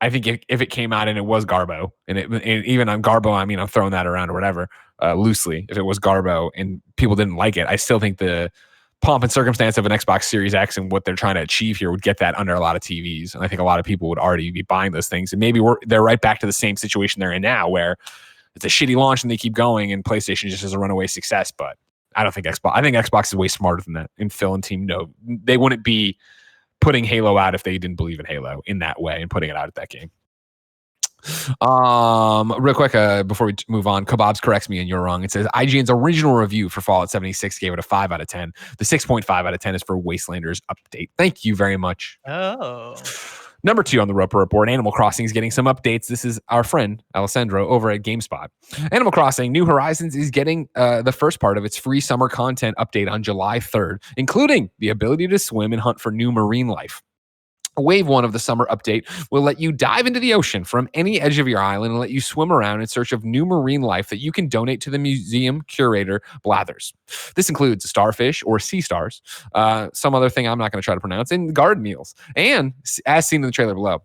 I think if it came out and it was Garbo, and even on Garbo, I mean, I'm throwing that around or whatever, loosely. If it was Garbo and people didn't like it, I still think the pomp and circumstance of an Xbox Series X and what they're trying to achieve here would get that under a lot of TVs. And I think a lot of people would already be buying those things. And maybe they're right back to the same situation they're in now, where it's a shitty launch and they keep going, and PlayStation just has a runaway success. But I don't think Xbox. I think Xbox is way smarter than that. And Phil and team know they wouldn't be putting Halo out if they didn't believe in Halo in that way and putting it out at that game. Real quick, before we move on, Kebabs corrects me and you're wrong. It says IGN's original review for Fallout 76 gave it a 5 out of 10. The 6.5 out of 10 is for Wastelanders update. Thank you very much. Oh. Number 2 on the Roper Report, Animal Crossing is getting some updates. This is our friend Alessandro over at GameSpot. Animal Crossing New Horizons is getting the first part of its free summer content update on July 3rd, including the ability to swim and hunt for new marine life. Wave 1 of the summer update will let you dive into the ocean from any edge of your island and let you swim around in search of new marine life that you can donate to the museum curator Blathers. This includes starfish or sea stars, some other thing I'm not going to try to pronounce, and garden eels. And as seen in the trailer below,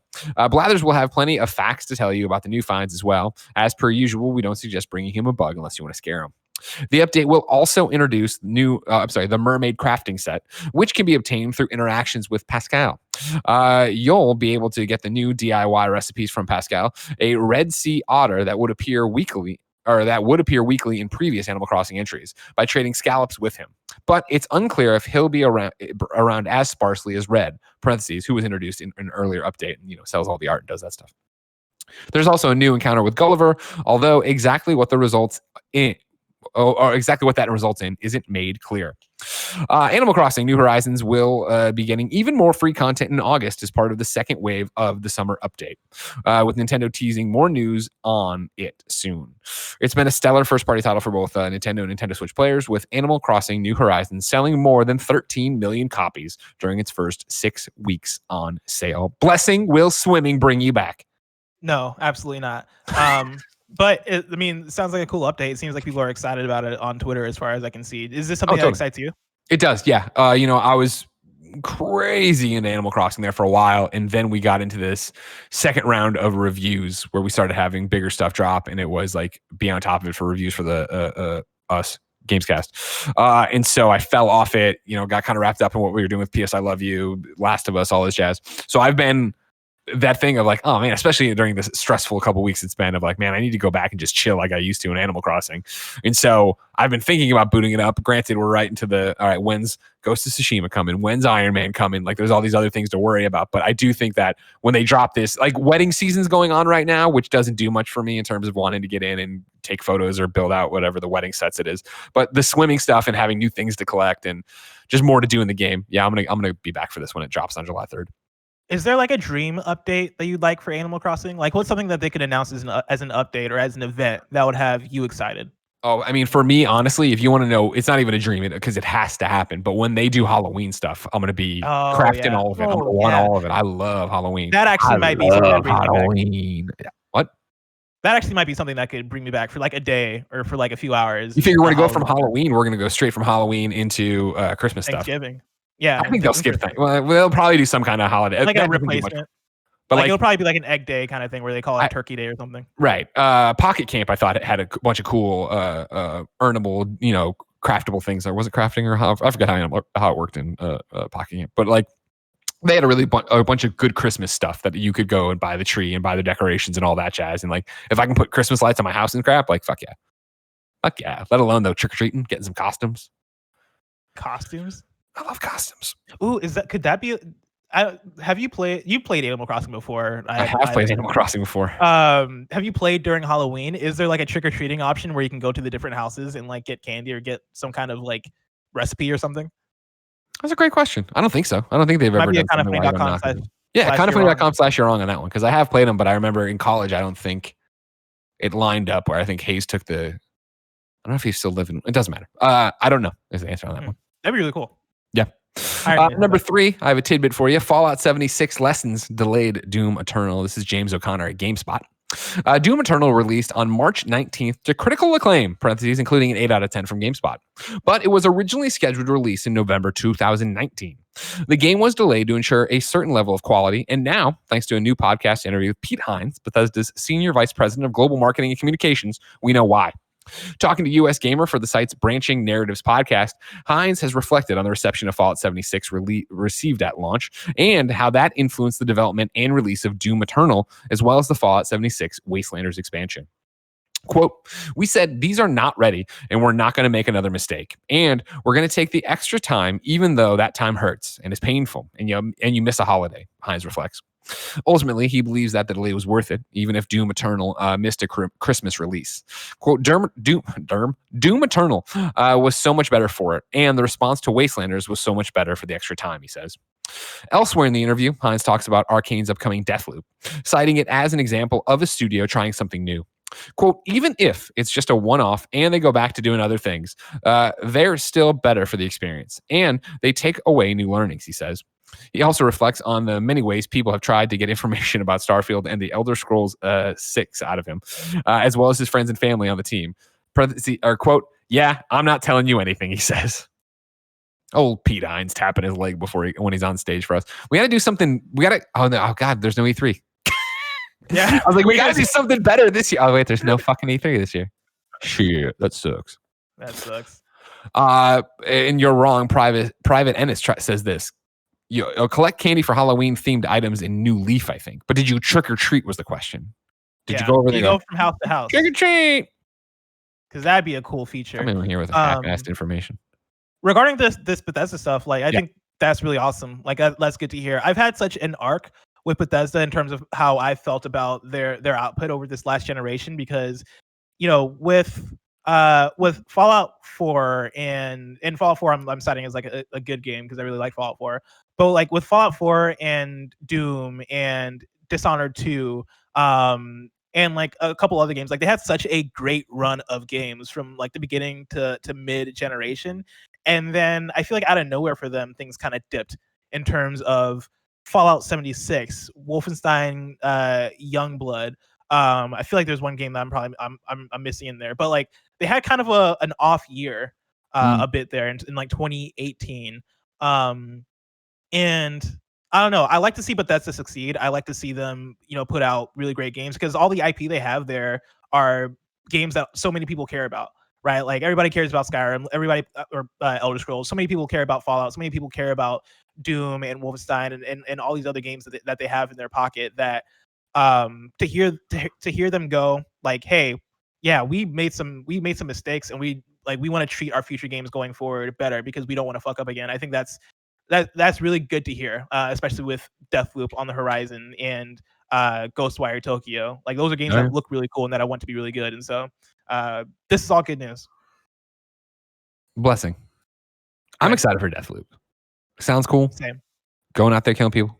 Blathers will have plenty of facts to tell you about the new finds as well. As per usual, we don't suggest bringing him a bug unless you want to scare him. The update will also introduce the mermaid crafting set, which can be obtained through interactions with Pascal. You'll be able to get the new DIY recipes from Pascal, a Red Sea otter that would appear weekly in previous Animal Crossing entries, by trading scallops with him. But it's unclear if he'll be around as sparsely as Red, parentheses, who was introduced in an earlier update and sells all the art and does that stuff. There's also a new encounter with Gulliver, although exactly what that results in isn't made clear. Animal Crossing New Horizons will be getting even more free content in August as part of the second wave of the summer update, with Nintendo teasing more news on it soon. It's been a stellar first-party title for both Nintendo and Nintendo Switch players, with Animal Crossing New Horizons selling more than 13 million copies during its first 6 weeks on sale. Blessing, will swimming bring you back? No, absolutely not. But it sounds like a cool update. It seems like people are excited about it on Twitter, as far as I can see. Is this something that excites you? It does, yeah. I was crazy into Animal Crossing there for a while, and then we got into this second round of reviews where we started having bigger stuff drop, and it was like be on top of it for reviews for the us Gamescast. And so I fell off it, got kind of wrapped up in what we were doing with PS I Love You, Last of Us, all this jazz. So I've been that thing of like, oh man, especially during this stressful couple weeks it's been of like, man, I need to go back and just chill like I used to in Animal Crossing. And so I've been thinking about booting it up. Granted, we're right into all right, when's Ghost of Tsushima coming? When's Iron Man coming? Like there's all these other things to worry about. But I do think that when they drop this, like wedding season's going on right now, which doesn't do much for me in terms of wanting to get in and take photos or build out whatever the wedding sets it is. But the swimming stuff and having new things to collect and just more to do in the game. Yeah, I'm gonna be back for this when it drops on July 3rd. Is there like a dream update that you'd like for Animal Crossing? Like what's something that they could announce as an update or as an event that would have you excited? Oh, I mean, for me, honestly, if you want to know, it's not even a dream because it has to happen. But when they do Halloween stuff, I'm going to be crafting all of it. I'm going to want all of it. I love Halloween. That actually might be something that brings Halloween. Me back. What? That actually might be something that could bring me back for like a day or for like a few hours. You figure we're going to go from Halloween, we're going to go straight from Halloween into Christmas Thanksgiving. stuff. Yeah. I think they'll skip that. Well, they'll probably do some kind of holiday. Like a replacement. But like it'll probably be like an egg day kind of thing where they call it Turkey Day or something. Right. Pocket Camp, I thought it had a bunch of cool earnable, craftable things. Or was it crafting or how? I forget how it worked in Pocket Camp. But like they had a bunch of good Christmas stuff that you could go and buy the tree and buy the decorations and all that jazz. And like if I can put Christmas lights on my house and crap, like fuck yeah. Fuck yeah. Let alone though trick-or-treating, getting some costumes. Costumes? I love costumes. Ooh, could that be have you played Animal Crossing before? I have played Animal Crossing before. Have you played during Halloween? Is there like a trick-or-treating option where you can go to the different houses and like get candy or get some kind of like recipe or something? That's a great question. I don't think so. I don't think they've ever done something like that. Yeah, kindoffunny.com/you're-wrong on that one because I have played them, but I remember in college I don't think it lined up where I think Hayes took the. I don't know if he's still living. It doesn't matter. I don't know is the answer on that one. That'd be really cool. Yeah. Number 3, I have a tidbit for you. Fallout 76 lessons delayed Doom Eternal. This is James O'Connor at GameSpot. Doom Eternal released on March 19th to critical acclaim, parentheses, including an 8 out of 10 from GameSpot. But it was originally scheduled to release in November 2019. The game was delayed to ensure a certain level of quality, and now, thanks to a new podcast interview with Pete Hines, Bethesda's Senior Vice President of Global Marketing and Communications, we know why. Talking to US Gamer for the site's Branching Narratives podcast, Hines has reflected on the reception of Fallout 76 received at launch and how that influenced the development and release of Doom Eternal, as well as the Fallout 76 Wastelanders expansion. Quote, we said these are not ready and we're not going to make another mistake. And we're going to take the extra time, even though that time hurts and is painful and you miss a holiday, Hines reflects. Ultimately, he believes that the delay was worth it, even if Doom Eternal missed a Christmas release. Quote, Doom Eternal was so much better for it, and the response to Wastelanders was so much better for the extra time, he says. Elsewhere in the interview, Hines talks about Arcane's upcoming Deathloop, citing it as an example of a studio trying something new. Quote, even if it's just a one-off and they go back to doing other things, they're still better for the experience, and they take away new learnings, he says. He also reflects on the many ways people have tried to get information about Starfield and the Elder Scrolls 6 out of him, as well as his friends and family on the team. Quote, yeah, I'm not telling you anything, he says. Old Pete Hines tapping his leg when he's on stage for us. We got to do something. Oh God, there's no E3. Yeah. I was like, we got to do something better this year. Oh, wait, there's no fucking E3 this year. Shit, that sucks. That sucks. And you're wrong. Private Ennis says this. You'll collect candy for Halloween-themed items in New Leaf, I think. But did you trick or treat was the question. Did you go over there? You go from house to house. Trick or treat. Because that'd be a cool feature. I'm in here with half-assed information. Regarding this Bethesda stuff, like I think that's really awesome. Like that's good to hear. I've had such an arc with Bethesda in terms of how I felt about their output over this last generation because, with Fallout 4 and Fallout 4, I'm citing as like a good game because I really like Fallout 4. But like with Fallout 4 and Doom and Dishonored 2, and like a couple other games, like they had such a great run of games from like the beginning to mid generation, and then I feel like out of nowhere for them, things kind of dipped in terms of Fallout 76, Wolfenstein, Youngblood. I feel like there's one game that I'm missing in there, but like they had kind of an off year a bit there in like 2018. And I don't know. I like to see Bethesda succeed. I like to see them, put out really great games because all the IP they have there are games that so many people care about. right? Like everybody cares about Skyrim, everybody or Elder Scrolls. So many people care about Fallout. So many people care about Doom and Wolfenstein and all these other games that they have in their pocket. That to hear them go like, hey, yeah, we made some mistakes, and we want to treat our future games going forward better because we don't want to fuck up again. I think that's really good to hear, especially with Deathloop on the horizon and Ghostwire Tokyo. Like those are games that look really cool and that I want to be really good. And so this is all good news. Blessing. I'm excited for Deathloop. Sounds cool. Same. Going out there killing people,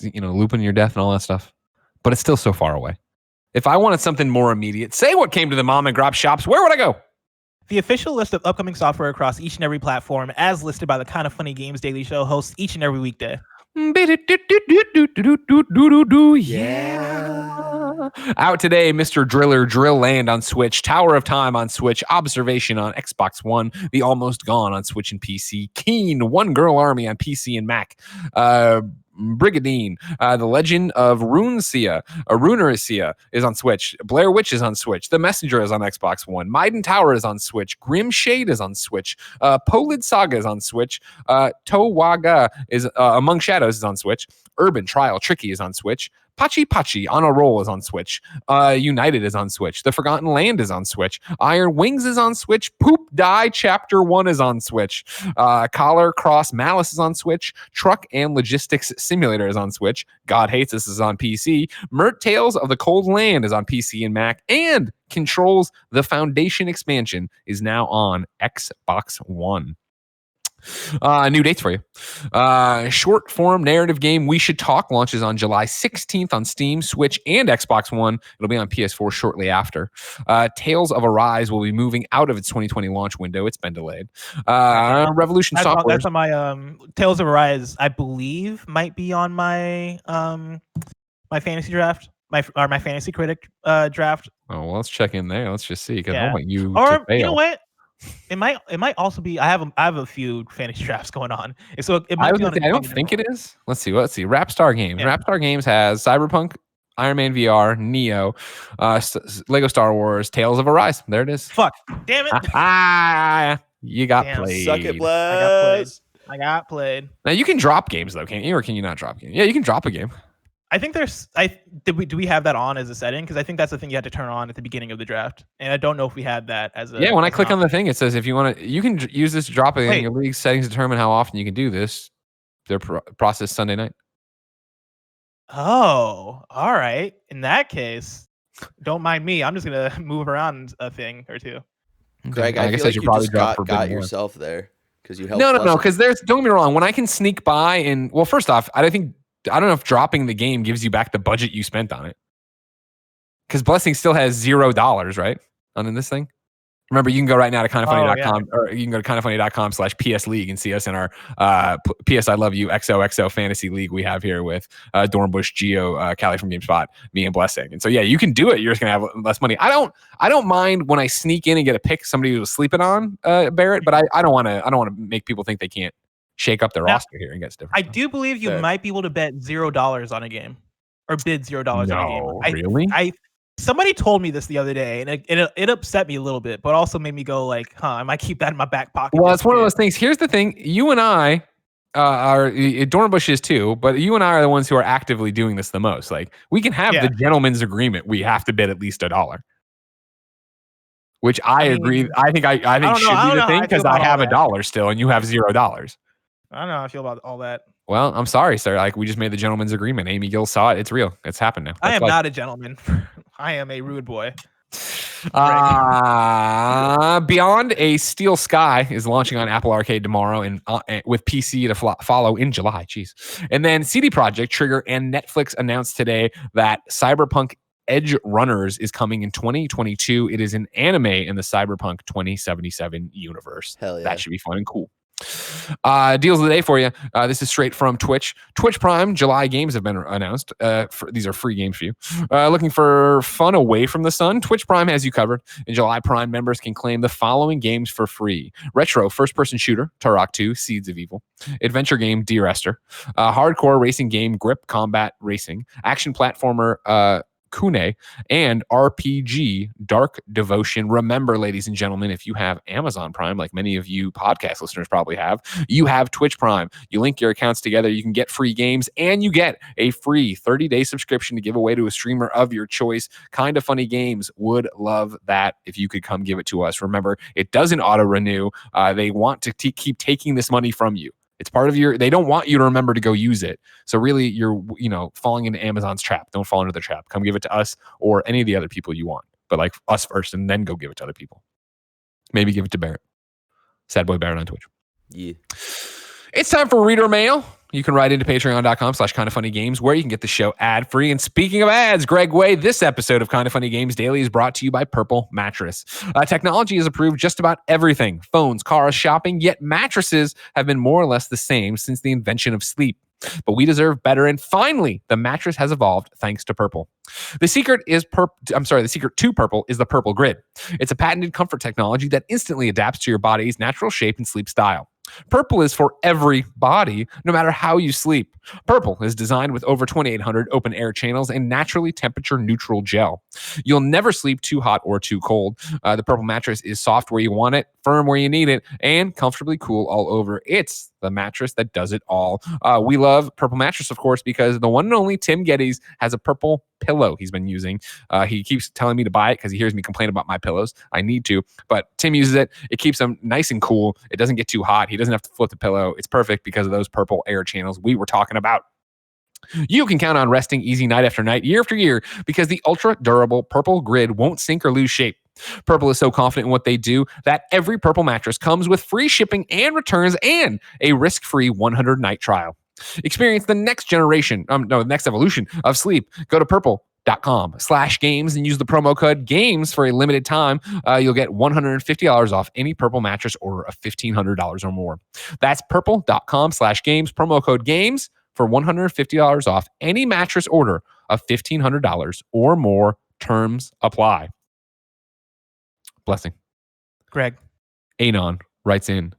looping your death and all that stuff. But it's still so far away. If I wanted something more immediate, say what came to the mom and grop shops, where would I go? The official list of upcoming software across each and every platform, as listed by the Kind of Funny Games Daily Show hosts each and every weekday. Yeah. Out today, Mr. Driller, Drill Land on Switch, Tower of Time on Switch, Observation on Xbox One, The Almost Gone on Switch and PC, Keen, One Girl Army on PC and Mac, Brigadine, The Legend of Runecia is on Switch, Blair Witch is on Switch, The Messenger is on Xbox One, Maiden Tower is on Switch, Grim Shade is on Switch, Polid Saga is on Switch, Towaga is Among Shadows is on Switch, Urban Trial Tricky is on Switch, Pachi Pachi on a Roll is on Switch, United is on Switch, The Forgotten Land is on Switch, Iron Wings is on Switch, Poop Die Chapter 1 is on Switch, Collar Cross Malice is on Switch, Truck and Logistics Simulator is on Switch, God Hates Us is on PC, Mert Tales of the Cold Land is on PC and Mac, and Controls The Foundation expansion is now on Xbox One. New dates for you. Short form narrative game We Should Talk launches on July 16th on Steam, Switch, and Xbox One. It'll be on PS4 shortly after. Tales of Arise will be moving out of its 2020 launch window. It's been delayed. Revolution Software. That's on my Tales of Arise, I believe, might be on my my fantasy draft, my fantasy critic draft. Oh, well, let's check in there. Let's just see. Because I don't want you or to fail. You know what? It might also be. I have a few fantasy drafts going on, so it might be on. I don't think it is. Let's see. Rapstar Games. Yeah. Rapstar Games has Cyberpunk, Iron Man VR, Neo, Lego Star Wars, Tales of Arise. There it is. Fuck. Damn it. You got played. Suck it, Blaz. I got played. Now you can drop games though, can't you? Or can you not drop games? Yeah, you can drop a game. I think do we have that on as a setting? Because I think that's the thing you had to turn on at the beginning of the draft, and I don't know if we had that as a. Yeah, when I click on the thing, it says if you want to, you can use this to drop it in your league settings. Determine how often you can do this. Their process Sunday night. Oh, all right. In that case, don't mind me. I'm just gonna move around a thing or two. Greg, I feel like you probably just got yourself there because you helped. No. Because don't get me wrong. When I can sneak by and first off, I don't know if dropping the game gives you back the budget you spent on it. Because Blessing still has $0, right? On this thing. Remember, you can go right now to kindoffunny.com or you can go to kindoffunny.com/PS League and see us in our PS I Love You XOXO Fantasy League we have here with Dornbush, Geo, Callie from GameSpot, me and Blessing. And so yeah, you can do it. You're just gonna have less money. I don't mind when I sneak in and get a pick somebody who was sleeping on Barrett, but I don't wanna make people think they can't shake up their roster here and get different. I do believe you might be able to bet $0 on a game or bid $0 on a game. Really? Somebody told me this the other day, and it upset me a little bit, but also made me go like, I might keep that in my back pocket. Well, it's one of those things. Here's the thing. You and I are, Dornbush is too, but you and I are the ones who are actively doing this the most. Like, we can have the gentleman's agreement. We have to bid at least $1. Which I agree. I think should be the thing because I have $1 still and you have $0. I don't know how I feel about all that. Well, I'm sorry, sir. Like, we just made the gentleman's agreement. Amy Gill saw it. It's real. It's happened now. I am not a gentleman. I am a rude boy. Beyond a Steel Sky is launching on Apple Arcade tomorrow and with PC to follow in July. Jeez. And then CD Projekt, Trigger, and Netflix announced today that Cyberpunk Edge Runners is coming in 2022. It is an anime in the Cyberpunk 2077 universe. Hell yeah. That should be fun and cool. Deals of the day for you. This is straight from Twitch. Twitch Prime July games have been announced. These are free games for you. Looking for fun away from the sun? Twitch Prime has you covered. In July, Prime members can claim the following games for free: retro first-person shooter Turok 2: Seeds of Evil, adventure game Dear Esther, hardcore racing game Grip Combat Racing, action platformer Kune, and RPG Dark Devotion. Remember, ladies and gentlemen, if you have Amazon Prime, like many of you podcast listeners probably have, you have Twitch Prime. You link your accounts together, you can get free games, and you get a free 30-day subscription to give away to a streamer of your choice. Kinda Funny Games would love that if you could come give it to us. Remember, it doesn't auto-renew. They want to keep taking this money from you. It's part of they don't want you to remember to go use it. So really you're, falling into Amazon's trap. Don't fall into the trap. Come give it to us or any of the other people you want, but like us first and then go give it to other people. Maybe give it to Barrett. Sad Boy Barrett on Twitch. Yeah. It's time for reader mail. You can write into patreon.com/kindoffunnygames where you can get the show ad-free. And speaking of ads, Greg Way, this episode of Kinda Funny Games Daily is brought to you by Purple Mattress. Technology has improved just about everything. Phones, cars, shopping, yet mattresses have been more or less the same since the invention of sleep. But we deserve better, and finally, the mattress has evolved thanks to Purple. The secret to Purple is the Purple Grid. It's a patented comfort technology that instantly adapts to your body's natural shape and sleep style. Purple is for every body, no matter how you sleep. Purple is designed with over 2,800 open air channels and naturally temperature neutral gel. You'll never sleep too hot or too cold. The Purple mattress is soft where you want it, firm where you need it, and comfortably cool all over. It's the mattress that does it all. We love Purple Mattress, of course, because the one and only Tim Geddes has a purple pillow he's been using. He keeps telling me to buy it because he hears me complain about my pillows. I need to, but Tim uses it. It keeps him nice and cool. It doesn't get too hot. He doesn't have to flip the pillow. It's perfect because of those purple air channels we were talking about. You can count on resting easy night after night, year after year, because the ultra durable Purple Grid won't sink or lose shape. Purple is so confident in what they do that every Purple mattress comes with free shipping and returns and a risk-free 100-night trial. Experience the next evolution of sleep. Go to purple.com/games and use the promo code GAMES for a limited time. You'll get $150 off any Purple mattress order of $1,500 or more. That's purple.com/games, promo code GAMES for $150 off any mattress order of $1,500 or more. Terms apply. Blessing. Greg. Anon writes in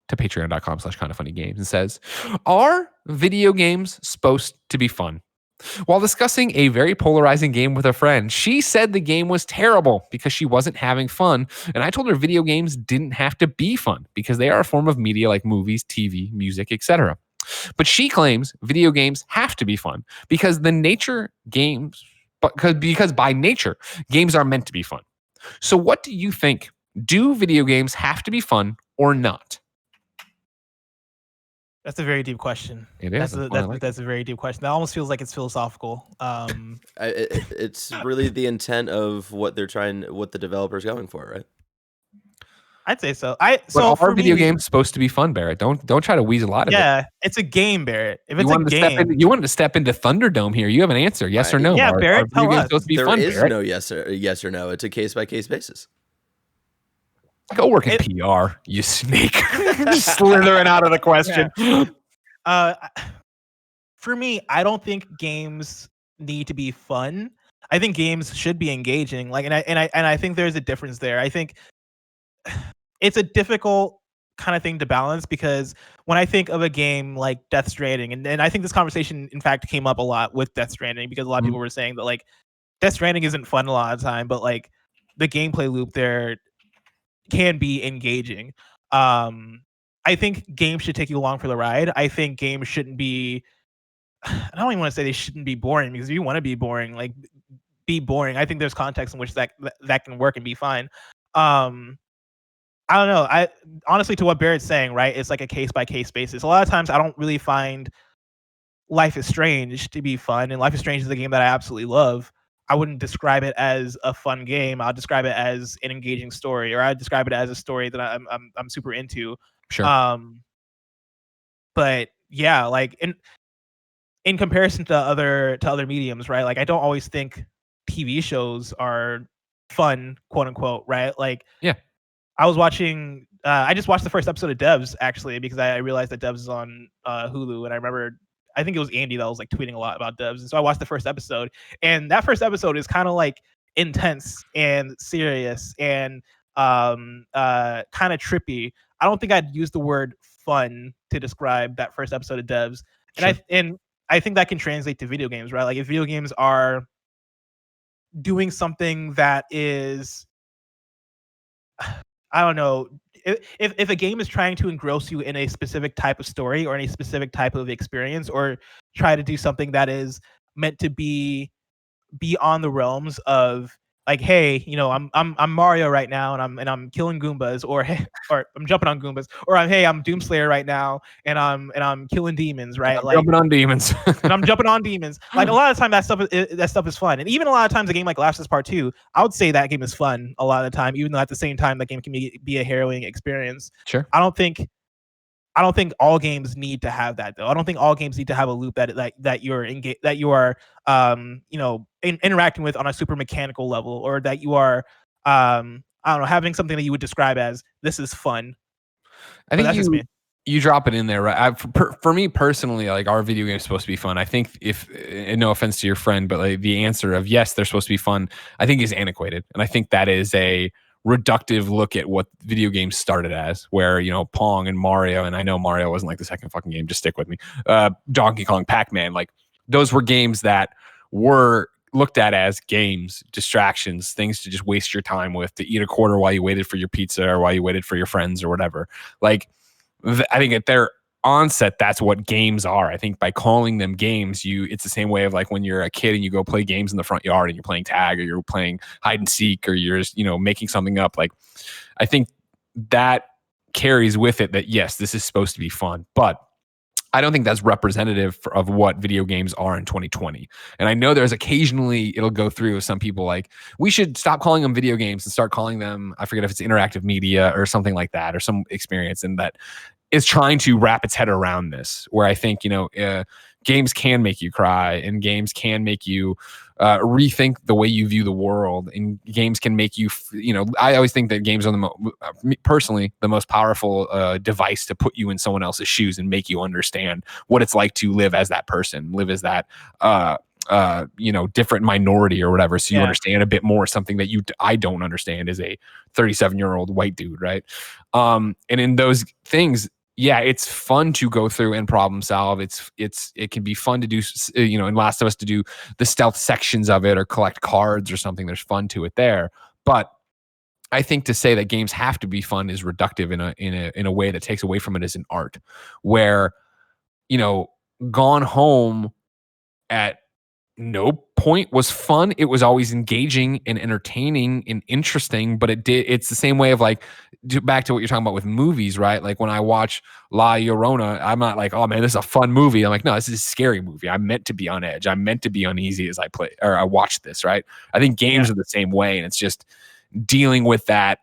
to patreon.com/kindoffunnygames and says, are video games supposed to be fun? While discussing a very polarizing game with a friend, she said the game was terrible because she wasn't having fun. And I told her video games didn't have to be fun because they are a form of media like movies, TV, music, etc. But she claims video games have to be fun because by nature, games are meant to be fun. So what do you think? Do video games have to be fun or not? That's a very deep question. It is. That's a very deep question. That almost feels like it's philosophical. It's really the intent of what the developer's going for, right? I'd say so. Are video games supposed to be fun, Barrett? Don't try to weasel out of it. Yeah, it's a game, Barrett. If it's a game, you wanted to step into Thunderdome here. You have an answer, yes or no? Yeah, Barrett. Are video games supposed to be fun, There is Barrett? no yes or no. It's a case-by-case basis. Go work in PR, you snake. Slithering out of the question. For me, I don't think games need to be fun. I think games should be engaging. I think there's a difference there. I think it's a difficult kind of thing to balance because when I think of a game like Death Stranding, and I think this conversation in fact came up a lot with Death Stranding because a lot of people were saying that like Death Stranding isn't fun a lot of the time, but like the gameplay loop there can be engaging. I think games should take you along for the ride. I think games shouldn't be, I don't even want to say they shouldn't be boring because if you want to be boring, like be boring. I think there's context in which that can work and be fine. I don't know. I honestly, to what Barrett's saying, right? It's like a case by case basis. A lot of times I don't really find Life is Strange to be fun, and Life is Strange is a game that I absolutely love. I wouldn't describe it as a fun game. I'll describe it as an engaging story, or I'd describe it as a story that I'm super into. Sure. But yeah, like in comparison to other mediums, right? Like I don't always think TV shows are fun, quote unquote, right? Like yeah. I was watching. I just watched the first episode of Devs actually because I realized that Devs is on Hulu, and I remember I think it was Andy that was like tweeting a lot about Devs, and so I watched the first episode, and that first episode is kind of like intense and serious and kind of trippy. I don't think I'd use the word fun to describe that first episode of Devs, and sure. I think that can translate to video games, right? Like if video games are doing something that is, I don't know, if a game is trying to engross you in a specific type of story or in a specific type of experience, or try to do something that is meant to be beyond the realms of like, hey, I'm Mario right now and I'm killing Goombas, or hey, or I'm jumping on Goombas, or I'm Doomslayer right now and I'm killing demons, right? I'm jumping on demons. And I'm jumping on demons. Like a lot of time that stuff is fun. And even a lot of times a game like Last of Us Part 2, I would say that game is fun a lot of the time, even though at the same time that game can be a harrowing experience. Sure. I don't think all games need to have that though. I don't think all games need to have a loop that you're interacting with on a super mechanical level, or that you are I don't know, having something that you would describe as this is fun. I think you drop it in there, right? For me personally, like, our video game is supposed to be fun. I think and no offense to your friend, but like the answer of yes, they're supposed to be fun, I think is antiquated, and I think that is a reductive look at what video games started as, where, Pong and Mario, and I know Mario wasn't like the second fucking game, just stick with me, Donkey Kong, Pac-Man, like those were games that were looked at as games, distractions, things to just waste your time with, to eat a quarter while you waited for your pizza or while you waited for your friends or whatever. Like, I think at their onset, that's what games are. I think by calling them games, it's the same way of like when you're a kid and you go play games in the front yard and you're playing tag or you're playing hide and seek or you're just, making something up. Like, I think that carries with it that yes, this is supposed to be fun, but I don't think that's representative of what video games are in 2020. And I know there's occasionally it'll go through some people like, we should stop calling them video games and start calling them, I forget if it's interactive media or something like that, or some experience, and that is trying to wrap its head around this, where I think, games can make you cry, and games can make you rethink the way you view the world, and games can make you, I always think that games are personally the most powerful device to put you in someone else's shoes and make you understand what it's like to live as that person, live as that different minority or whatever, so you understand a bit more something that I don't understand as a 37-year-old white dude, right? And in those things, yeah, it's fun to go through and problem solve. It can be fun to do, in Last of Us, to do the stealth sections of it or collect cards or something. There's fun to it there. But I think to say that games have to be fun is reductive in a way that takes away from it as an art, where, Gone Home at no point was fun. It was always engaging and entertaining and interesting, but it's the same way of like, back to what you're talking about with movies, right? Like when I watch La Llorona, I'm not like, oh man, this is a fun movie. I'm like, no, this is a scary movie. I'm meant to be on edge. I'm meant to be uneasy as I play or I watch this, right? I think games are the same way, and it's just dealing with that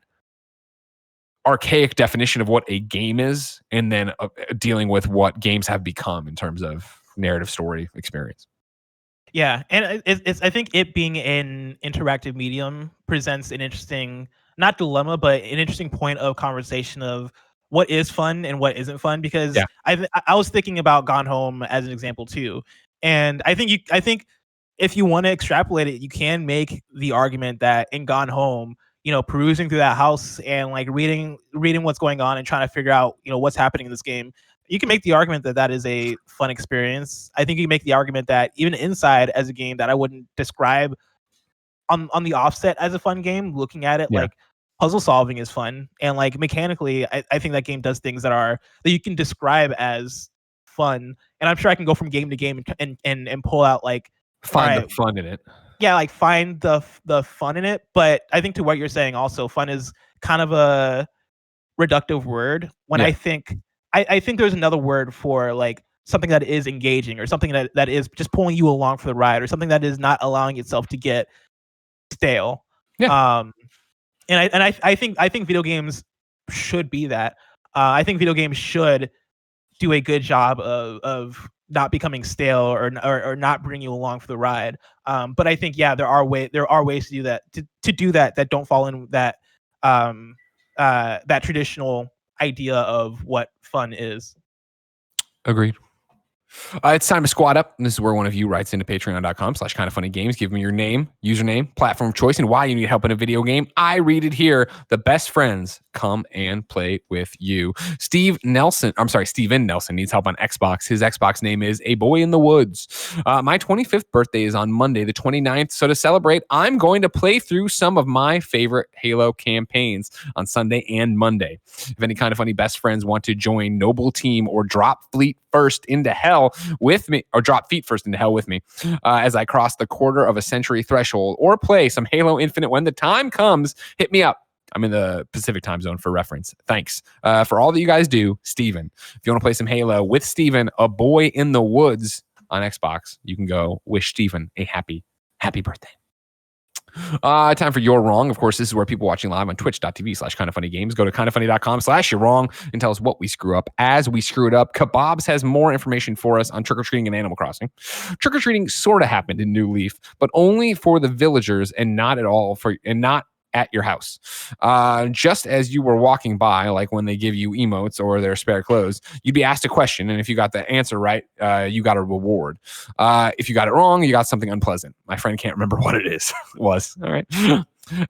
archaic definition of what a game is, and then dealing with what games have become in terms of narrative story experience. Yeah, and it's I think it being an interactive medium presents an interesting, not dilemma, but an interesting point of conversation of what is fun and what isn't fun. Because I was thinking about Gone Home as an example too, and I think if you want to extrapolate it, you can make the argument that in Gone Home, perusing through that house and like reading what's going on and trying to figure out what's happening in this game, you can make the argument that is a fun experience. I think you can make the argument that even Inside as a game that I wouldn't describe on the offset as a fun game, looking at it like puzzle solving is fun. And like mechanically, I think that game does things that you can describe as fun. And I'm sure I can go from game to game and pull out like, find the fun in it. Yeah, like find the fun in it. But I think to what you're saying also, fun is kind of a reductive word when I think there's another word for like something that is engaging, or something that is just pulling you along for the ride, or something that is not allowing itself to get stale. And I think video games should be that. I think video games should do a good job of not becoming stale or not bring you along for the ride. But I think there are ways to do that, to do that don't fall in that that traditional idea of what fun is. Agreed. It's time to squat up. And this is where one of you writes into patreon.com/kindoffunnygames. Give me your name, username, platform of choice, and why you need help in a video game. I read it here. The best friends come and play with you. Steven Nelson needs help on Xbox. His Xbox name is aBoyInTheWoods. My 25th birthday is on Monday, the 29th. So to celebrate, I'm going to play through some of my favorite Halo campaigns on Sunday and Monday. If any kind of funny best friends want to join Noble Team or drop feet first into hell with me, as I cross the quarter of a century threshold, or play some Halo Infinite when the time comes, hit me up. I'm in the Pacific time zone for reference. Thanks for all that you guys do, Steven. If you want to play some Halo with Steven, aBoyInTheWoods on Xbox, you can go wish Steven a happy birthday. Time for You're Wrong. Of course, this is where people watching live on twitch.tv/kindoffunnygames go to kindoffunny.com/you're wrong and tell us what we screw up as we screw it up. Kebabs has more information for us on trick-or-treating and Animal Crossing. Trick-or-treating sort of happened in New Leaf, but only for the villagers and not at your house. Just as you were walking by, like when they give you emotes or their spare clothes, you'd be asked a question, and if you got the answer right, you got a reward. If you got it wrong, you got something unpleasant. My friend can't remember what it was. All right.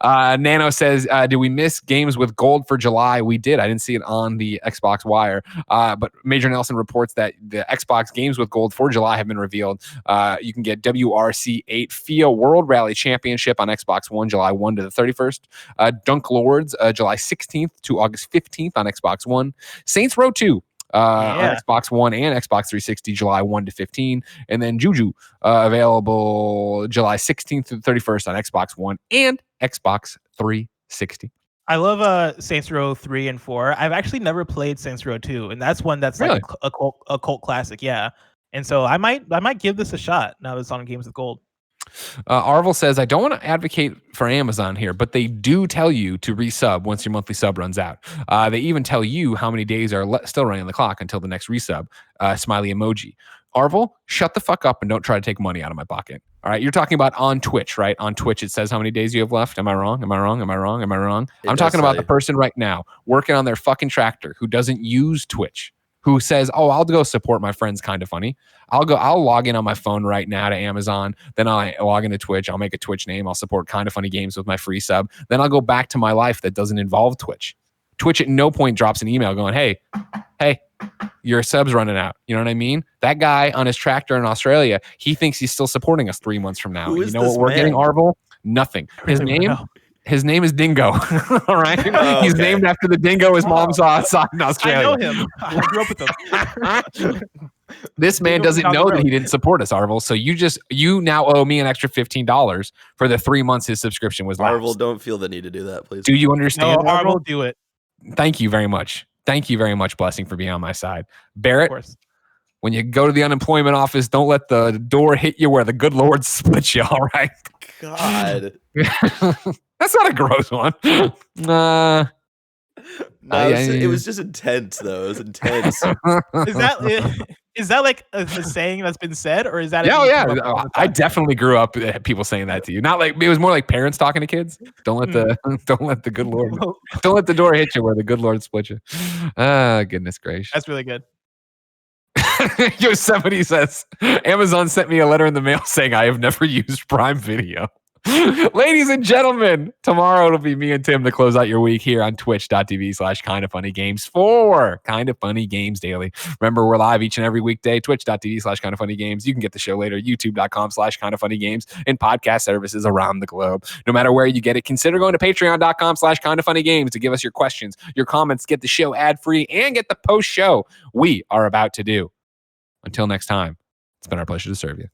Nano says, did we miss games with gold for July? We did. I didn't see it on the Xbox wire. But Major Nelson reports that the Xbox games with gold for July have been revealed. You can get WRC 8 FIA World Rally Championship on Xbox One, July 1 to the 31st. Dunk Lords, July 16th to August 15th on Xbox One. Saints Row 2. On Xbox One and Xbox 360, July 1 to 15. And then Juju, available July 16th to the 31st on Xbox One and Xbox 360. I love Saints Row 3 and 4. I've actually never played Saints Row 2, and that's one that's really? like a cult classic, yeah. And so I might give this a shot now that it's on Games with Gold. Arvel says, I don't want to advocate for Amazon here, but they do tell you to resub once your monthly sub runs out. They even tell you how many days are still running on the clock until the next resub. Smiley emoji. Arvel, shut the fuck up and don't try to take money out of my pocket. All right, you're talking about on Twitch, right? On Twitch, it says how many days you have left. Am I wrong? I'm talking about the person right now working on their fucking tractor who doesn't use Twitch, who says, oh, I'll go support my friends Kind of Funny. I'll log in on my phone right now to Amazon. Then I'll log into Twitch. I'll make a Twitch name. I'll support Kind of Funny Games with my free sub. Then I'll go back to my life that doesn't involve Twitch. Twitch at no point drops an email going, hey, your sub's running out. You know what I mean? That guy on his tractor in Australia, he thinks he's still supporting us 3 months from now. You know what we're getting, Arvel? Nothing. His name is Dingo. All right. Oh, He's named after the dingo his mom saw outside in Australia. I know him. I grew up with him. This man doesn't know that he didn't support us, Arvel. So you now owe me an extra $15 for the 3 months his subscription was lapsed. Arvel, don't feel the need to do that, please. Do you understand? No, Arvel, do it. Thank you very much. Thank you very much, Blessing, for being on my side. Barrett, when you go to the unemployment office, don't let the door hit you where the good Lord splits you, all right? God. That's not a gross one. It was just intense, though. It was intense. Is that like a saying that's been said, or is that? Yeah. I definitely grew up people saying that to you. Not like it was more like parents talking to kids. Don't let the good Lord. Don't let the door hit you where the good Lord split you. Goodness gracious. That's really good. Yosemite says, Amazon sent me a letter in the mail saying I have never used Prime Video. Ladies and gentlemen, tomorrow it'll be me and Tim to close out your week here on twitch.tv/kindoffunnygames for Kind of Funny Games Daily. Remember, we're live each and every weekday, twitch.tv/kindoffunnygames. You can get the show later, youtube.com/kindoffunnygames and podcast services around the globe. No matter where you get it, consider going to patreon.com/kindoffunnygames to give us your questions, your comments, get the show ad-free, and get the post-show we are about to do. Until next time, it's been our pleasure to serve you.